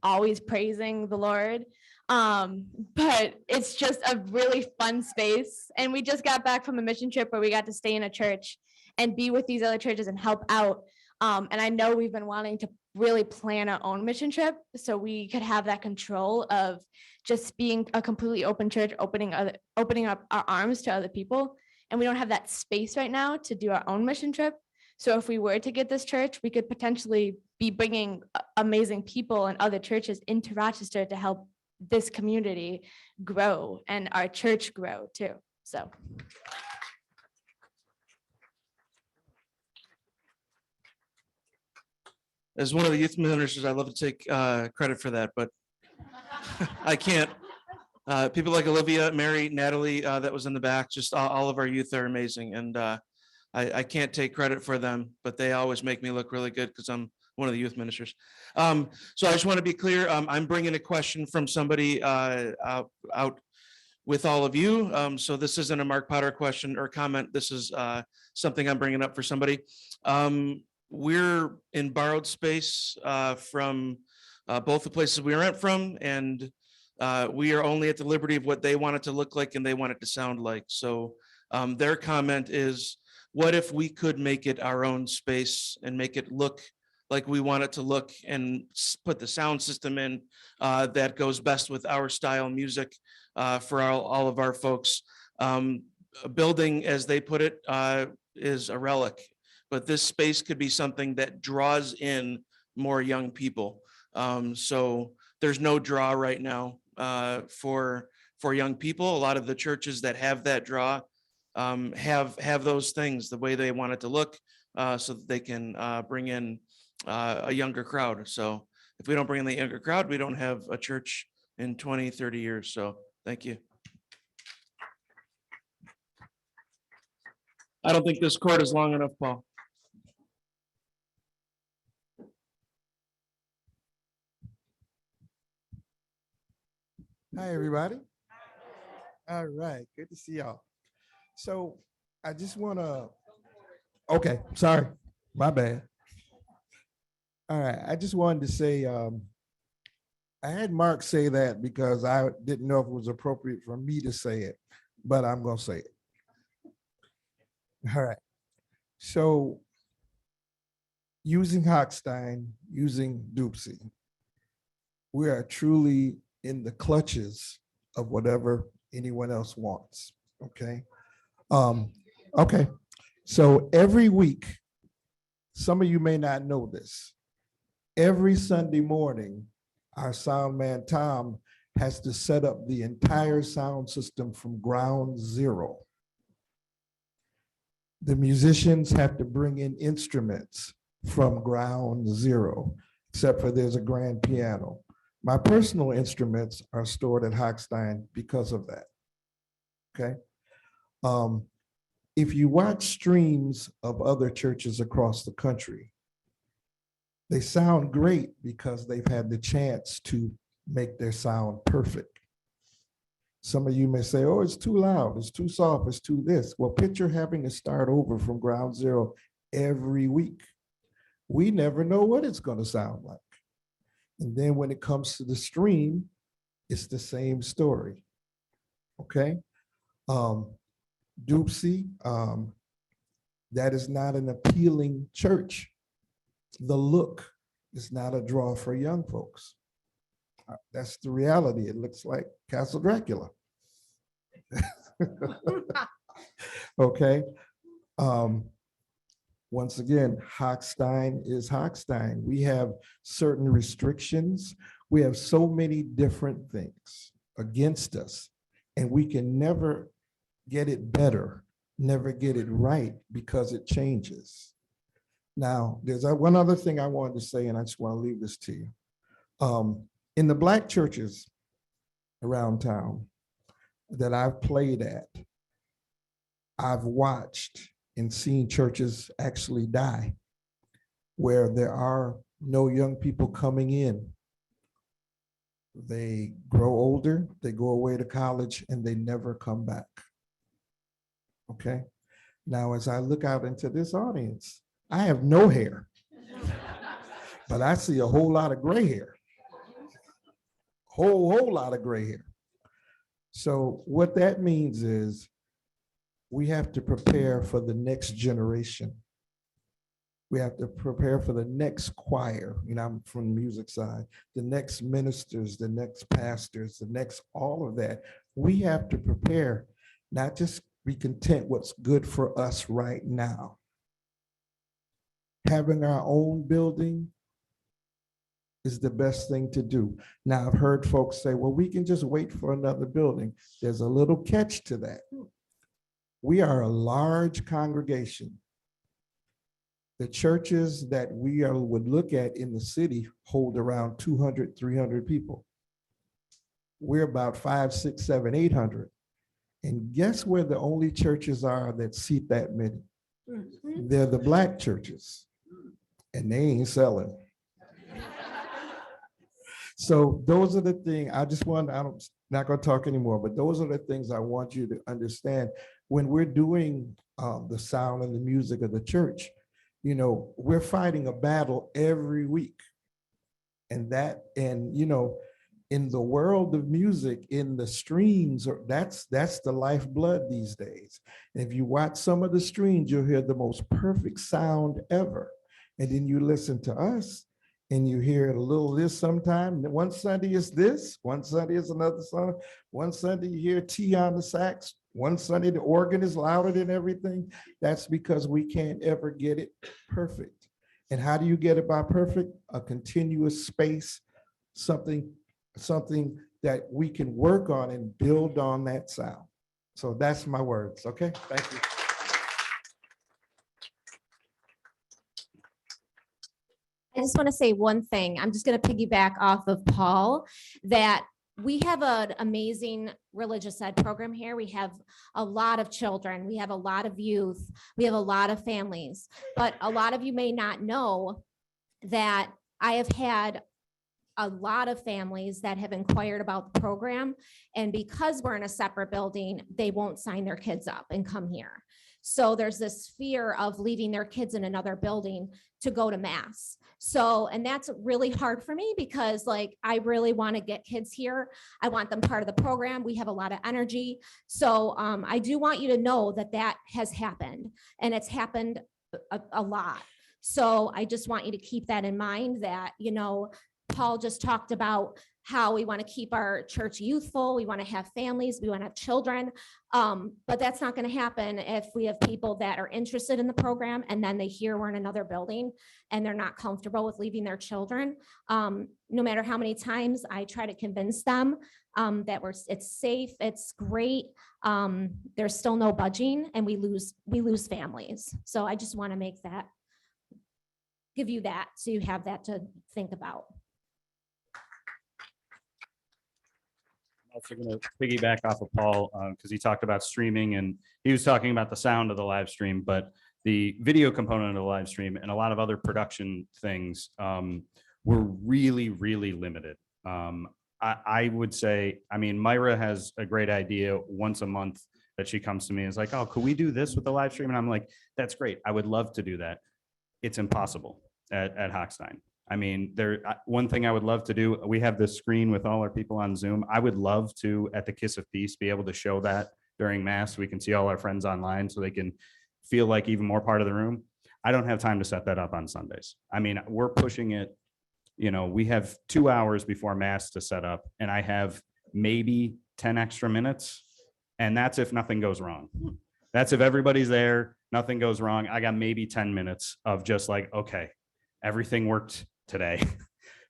always praising the Lord. But it's just a really fun space. And we just got back from a mission trip where we got to stay in a church and be with these other churches and help out. And I know we've been wanting to really plan our own mission trip so we could have that control of just being a completely open church, opening up our arms to other people. And we don't have that space right now to do our own mission trip. So if we were to get this church, we could potentially be bringing amazing people and other churches into Rochester to help this community grow and our church grow too. So. As one of the youth ministers, I love to take credit for that, but I can't. People like Olivia, Mary, Natalie, that was in the back, just all of our youth are amazing. And I can't take credit for them, but they always make me look really good because I'm one of the youth ministers. So I just want to be clear. I'm bringing a question from somebody out with all of you. So this isn't a Mark Potter question or comment. This is something I'm bringing up for somebody. We're in borrowed space from both the places we rent from, and we are only at the liberty of what they want it to look like and they want it to sound like. So their comment is, what if we could make it our own space and make it look like we want it to look, and put the sound system in that goes best with our style music for all of our folks. A building, as they put it, is a relic, but this space could be something that draws in more young people. So there's no draw right now for young people. A lot of the churches that have that draw have those things the way they want it to look, so that they can bring in a younger crowd. So if we don't bring in the younger crowd, we don't have a church in 20, 30 years. So thank you. I don't think this cord is long enough, Paul. Hi, everybody. All right, good to see y'all. So I just want to, okay, sorry, my bad. All right, I just wanted to say, I had Mark say that because I didn't know if it was appropriate for me to say it, but I'm going to say it. All right, so using Hochstein, using Dupsy, we are truly in the clutches of whatever anyone else wants, okay? Okay, so every week, some of you may not know this. Every Sunday morning, our sound man, Tom, has to set up the entire sound system from ground zero. The musicians have to bring in instruments from ground zero, except for there's a grand piano. My personal instruments are stored at Hochstein because of that. Okay. If you watch streams of other churches across the country, they sound great because they've had the chance to make their sound perfect. Some of you may say, oh, it's too loud, it's too soft, it's too this. Well, picture having to start over from ground zero every week. We never know what it's going to sound like. And then when it comes to the stream, it's the same story. Okay. Doopsie, that is not an appealing church. The look is not a draw for young folks. That's the reality. It looks like Castle Dracula. Okay. Once again, Hochstein is Hochstein. We have certain restrictions. We have so many different things against us, and we can never get it better, never get it right because it changes. Now, there's one other thing I wanted to say, and I just want to leave this to you. In the Black churches around town that I've played at, I've watched and seen churches actually die where there are no young people coming in. They grow older, they go away to college, and they never come back. Okay. Now, as I look out into this audience, I have no hair, but I see a whole lot of gray hair. Whole lot of gray hair. So what that means is we have to prepare for the next generation. We have to prepare for the next choir. You know, I'm from the music side, the next ministers, the next pastors, the next, all of that. We have to prepare, not just be content what's good for us right now. Having our own building is the best thing to do. Now, I've heard folks say, well, we can just wait for another building. There's a little catch to that. We are a large congregation. The churches that we would look at in the city hold around 200, 300 people. We're about 500, 600, 700, 800. And guess where the only churches are that seat that many? They're the Black churches, and they ain't selling. So those are the things I'm not going to talk anymore, but those are the things I want you to understand. When we're doing the sound and the music of the church, you know, we're fighting a battle every week. And you know, in the world of music, in the streams, that's the lifeblood these days. And if you watch some of the streams, you'll hear the most perfect sound ever. And then you listen to us and you hear a little this sometime. One Sunday is this, one Sunday is another song. One Sunday you hear T on the sax. One Sunday the organ is louder than everything. That's because we can't ever get it perfect. And how do you get it by perfect? A continuous space, something that we can work on and build on that sound. So that's my words, okay? Thank you. I just want to say one thing. I'm just going to piggyback off of Paul, that we have an amazing religious ed program here. We have a lot of children. We have a lot of youth. We have a lot of families. But a lot of you may not know that I have had a lot of families that have inquired about the program. And because we're in a separate building, they won't sign their kids up and come here. So there's this fear of leaving their kids in another building to go to mass. So, and that's really hard for me because like, I really want to get kids here. I want them part of the program. We have a lot of energy. So I do want you to know that that has happened, and it's happened a lot. So I just want you to keep that in mind, that, you know, Paul just talked about how we want to keep our church youthful. We want to have families. We want to have children. But that's not going to happen if we have people that are interested in the program and then they hear we're in another building and they're not comfortable with leaving their children. No matter how many times I try to convince them that it's safe, it's great. There's still no budging and we lose families. So I just want to give you that so you have that to think about. Also going to piggyback off of Paul because he talked about streaming and he was talking about the sound of the live stream, but the video component of the live stream and a lot of other production things were really, really limited. I would say, I mean, Myra has a great idea once a month that she comes to me and is like, oh, could we do this with the live stream? And I'm like, that's great. I would love to do that. It's impossible at Hochstein. I mean, one thing I would love to do, we have this screen with all our people on Zoom. I would love to, at the Kiss of Peace, be able to show that during Mass. We can see all our friends online so they can feel like even more part of the room. I don't have time to set that up on Sundays. I mean, we're pushing it, we have 2 hours before Mass to set up, and I have maybe 10 extra minutes. And that's if nothing goes wrong. That's if everybody's there, nothing goes wrong. I got maybe 10 minutes of just like, okay, everything worked today.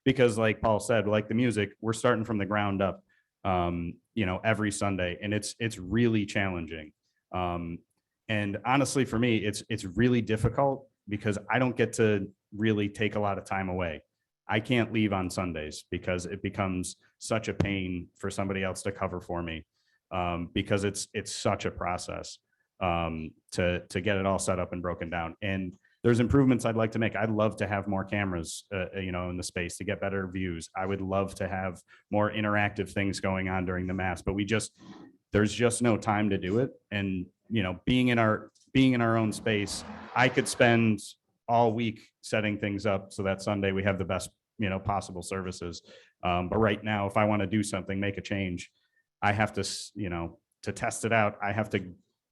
Because like Paul said, like the music, we're starting from the ground up, every Sunday, and it's really challenging. And honestly, for me, it's really difficult because I don't get to really take a lot of time away. I can't leave on Sundays because it becomes such a pain for somebody else to cover for me, because it's such a process to get it all set up and broken down. And there's improvements I'd like to make. I'd love to have more cameras, in the space to get better views. I would love to have more interactive things going on during the Mass, but there's just no time to do it. And, being in our own space, I could spend all week setting things up so that Sunday we have the best, possible services. But right now, if I want to do something, make a change, I have to, to test it out, I have to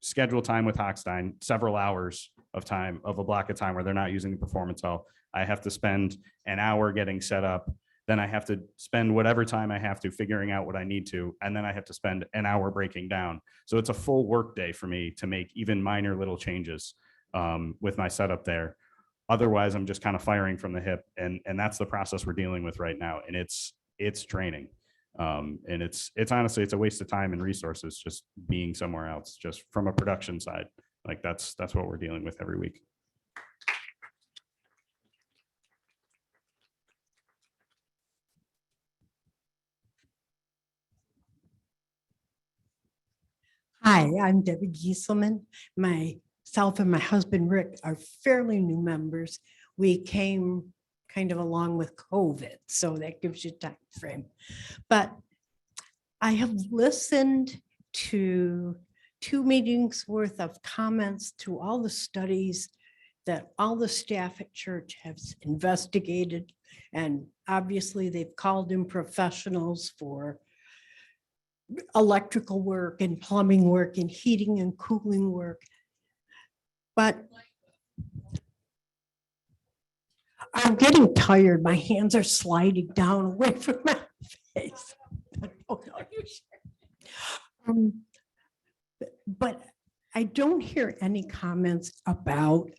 schedule time with Hochstein, several hours of time, of a block of time where they're not using the performance hall. I have to spend an hour getting set up. Then I have to spend whatever time I have to figuring out what I need to. And then I have to spend an hour breaking down. So it's a full work day for me to make even minor little changes with my setup there. Otherwise, I'm just kind of firing from the hip. And that's the process we're dealing with right now. And it's draining. And it's honestly, it's a waste of time and resources just being somewhere else, just from a production side. Like that's what we're dealing with every week. Hi, I'm Debbie Gieselman. Myself and my husband Rick are fairly new members. We came kind of along with COVID, so that gives you time frame. But I have listened to 2 meetings worth of comments to all the studies that all the staff at church has investigated. And obviously they've called in professionals for electrical work and plumbing work and heating and cooling work. But I'm getting tired. My hands are sliding down away from my face. But I don't hear any comments about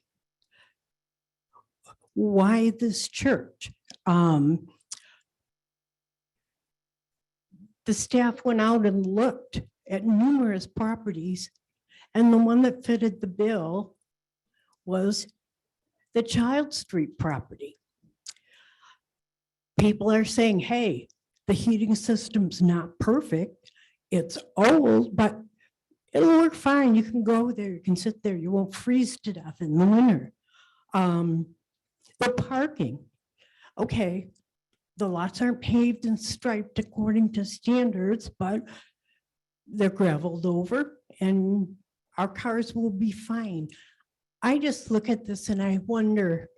why this church. The staff went out and looked at numerous properties, and the one that fitted the bill was the Child Street property. People are saying, hey, the heating system's not perfect. It's old, but it'll work fine. You can go there, you can sit there, you won't freeze to death in the winter. The parking, okay, the lots aren't paved and striped according to standards, but they're gravelled over and our cars will be fine. I just look at this and I wonder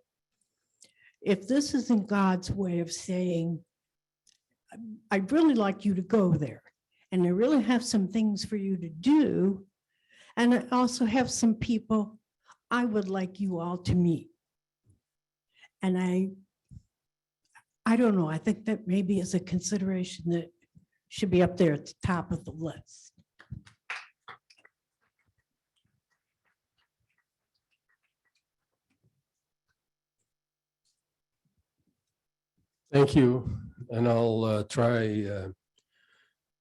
if this isn't God's way of saying, I'd really like you to go there. And I really have some things for you to do. And I also have some people I would like you all to meet. And I don't know. I think that maybe is a consideration that should be up there at the top of the list. Thank you, and I'll try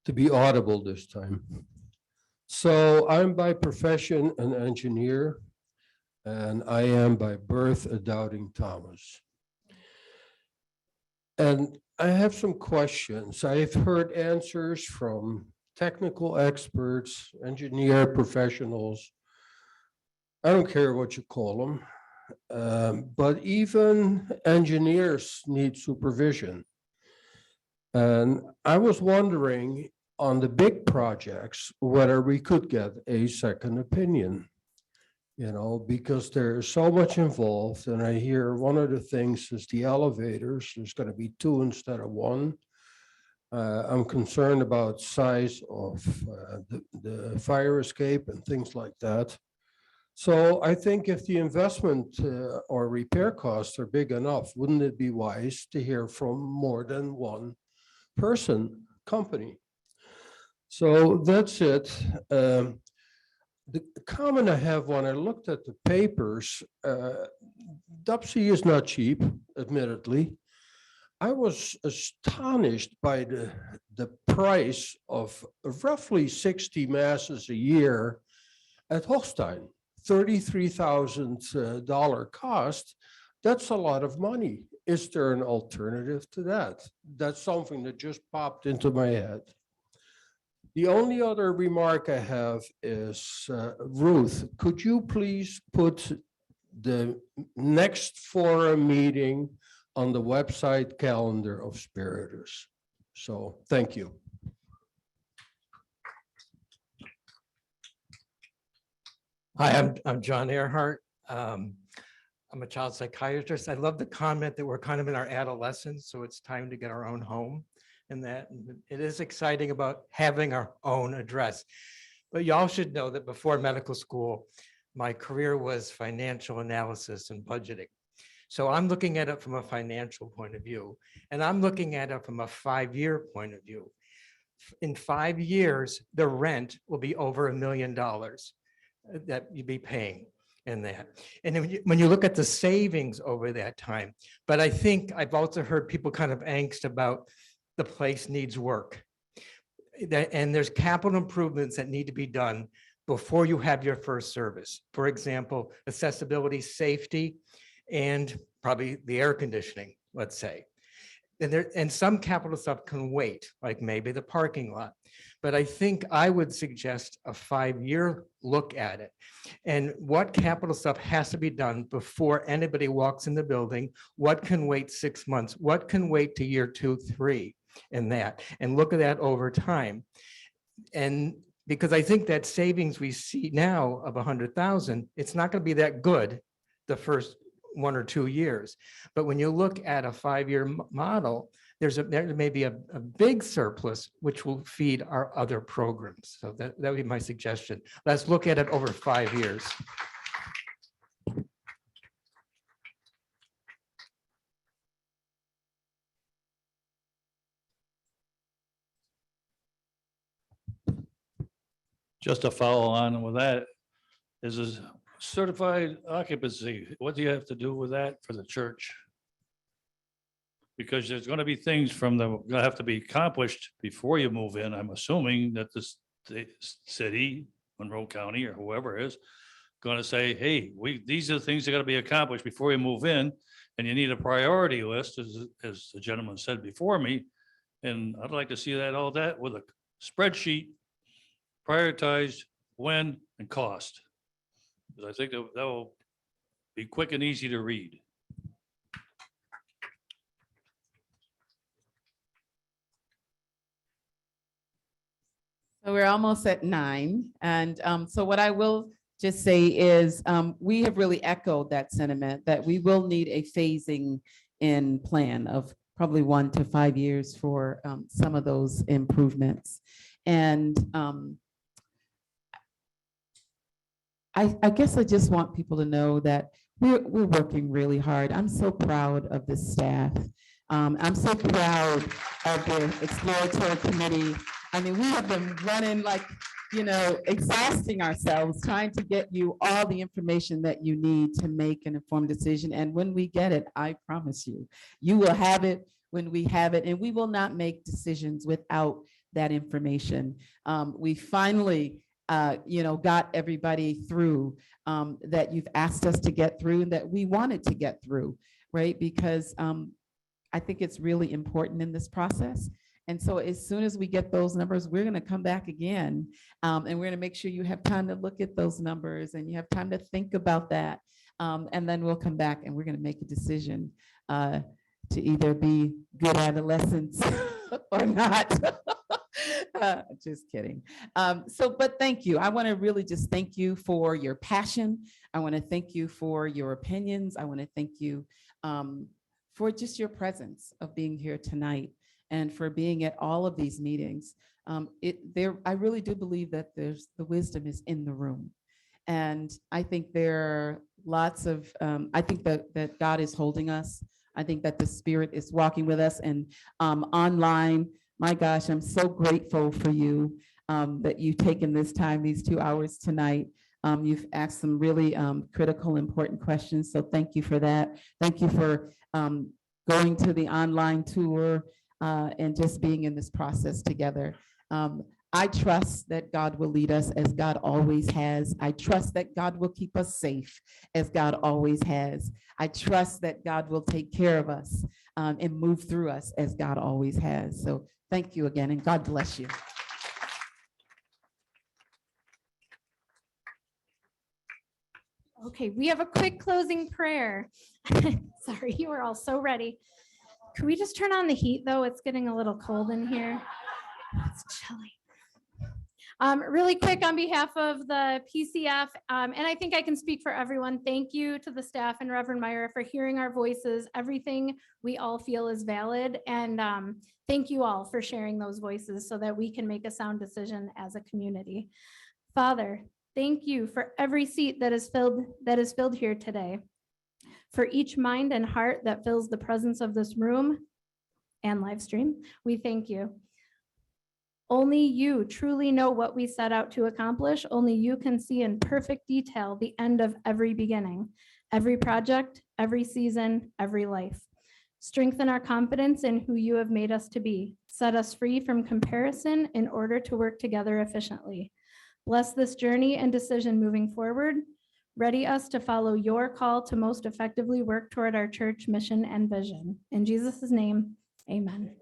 to be audible this time. So I'm by profession an engineer, and I am by birth a doubting Thomas. And I have some questions. I've heard answers from technical experts, engineer professionals. I don't care what you call them, but even engineers need supervision. And I was wondering on the big projects, whether we could get a second opinion. Because there's so much involved, and I hear one of the things is the elevators, there's going to be 2 instead of 1. I'm concerned about size of the fire escape and things like that. So I think if the investment or repair costs are big enough, wouldn't it be wise to hear from more than one company? So that's it. The comment I have when I looked at the papers, DUPSI is not cheap, admittedly. I was astonished by the price of roughly 60 masses a year at Holstein, $33,000 cost. That's a lot of money. Is there an alternative to that? That's something that just popped into my head. The only other remark I have is, Ruth, could you please put the next forum meeting on the website calendar of Spiriters? So, thank you. Hi, I'm John Earhart. I'm a child psychiatrist. I love the comment that we're kind of in our adolescence, so it's time to get our own home. And that it is exciting about having our own address. But y'all should know that before medical school, my career was financial analysis and budgeting. So I'm looking at it from a financial point of view, and I'm looking at it from a 5-year point of view. In 5 years, the rent will be over $1 million that you'd be paying in that. And then when you look at the savings over that time, but I think I've also heard people kind of angst about the place needs work. And there's capital improvements that need to be done before you have your first service. For example, accessibility, safety, and probably the air conditioning, let's say. And some capital stuff can wait, like maybe the parking lot. But I think I would suggest a 5-year look at it. And what capital stuff has to be done before anybody walks in the building? What can wait 6 months? What can wait to year 2, 3? And look at that over time. And because I think that savings we see now of 100,000, it's not going to be that good the first 1 or 2 years. But when you look at a 5-year model, there may be a big surplus which will feed our other programs. So that would be my suggestion. Let's look at it over 5 years. Just to follow on with that, is a certified occupancy. What do you have to do with that for the church? Because there's going to be things going to have to be accomplished before you move in. I'm assuming that the city, Monroe County or whoever is going to say, hey, these are the things that got to be accomplished before you move in. And you need a priority list, as the gentleman said before me. And I'd like to see that with a spreadsheet, prioritized when and cost. Because I think that will be quick and easy to read. So we're almost at 9. And so what I will just say is we have really echoed that sentiment that we will need a phasing in plan of probably 1 to 5 years for some of those improvements. And I guess I just want people to know that we're working really hard. I'm so proud of the staff. I'm so proud of the exploratory committee. I mean, we have been running like, exhausting ourselves, trying to get you all the information that you need to make an informed decision. And when we get it, I promise you, you will have it when we have it, and we will not make decisions without that information. We finally, got everybody through that you've asked us to get through and that we wanted to get through, right? Because I think it's really important in this process. And so as soon as we get those numbers, we're going to come back again, and we're going to make sure you have time to look at those numbers and you have time to think about that. And then we'll come back and we're going to make a decision to either be good adolescents or not. Just kidding. But thank you. I want to really just thank you for your passion. I want to thank you for your opinions. I want to thank you for just your presence of being here tonight and for being at all of these meetings. I really do believe that the wisdom is in the room. And I think there are lots of, I think that God is holding us. I think that the Spirit is walking with us, and online, my gosh, I'm so grateful for you that you've taken this time, these 2 hours tonight. You've asked some really critical, important questions. So thank you for that. Thank you for going to the online tour and just being in this process together. I trust that God will lead us as God always has. I trust that God will keep us safe as God always has. I trust that God will take care of us and move through us as God always has. So thank you again, and God bless you. Okay, we have a quick closing prayer. Sorry, you were all so ready. Can we just turn on the heat though? It's getting a little cold in here. It's chilly. Really quick on behalf of the PCF, and I think I can speak for everyone. Thank you to the staff and Reverend Meyer for hearing our voices. Everything we all feel is valid, and thank you all for sharing those voices so that we can make a sound decision as a community. Father, thank you for every seat that is filled here today, for each mind and heart that fills the presence of this room and live stream. We thank you. Only you truly know what we set out to accomplish. Only you can see in perfect detail the end of every beginning, every project, every season, every life. Strengthen our confidence in who you have made us to be. Set us free from comparison in order to work together efficiently. Bless this journey and decision moving forward. Ready us to follow your call to most effectively work toward our church mission and vision. In Jesus' name, amen.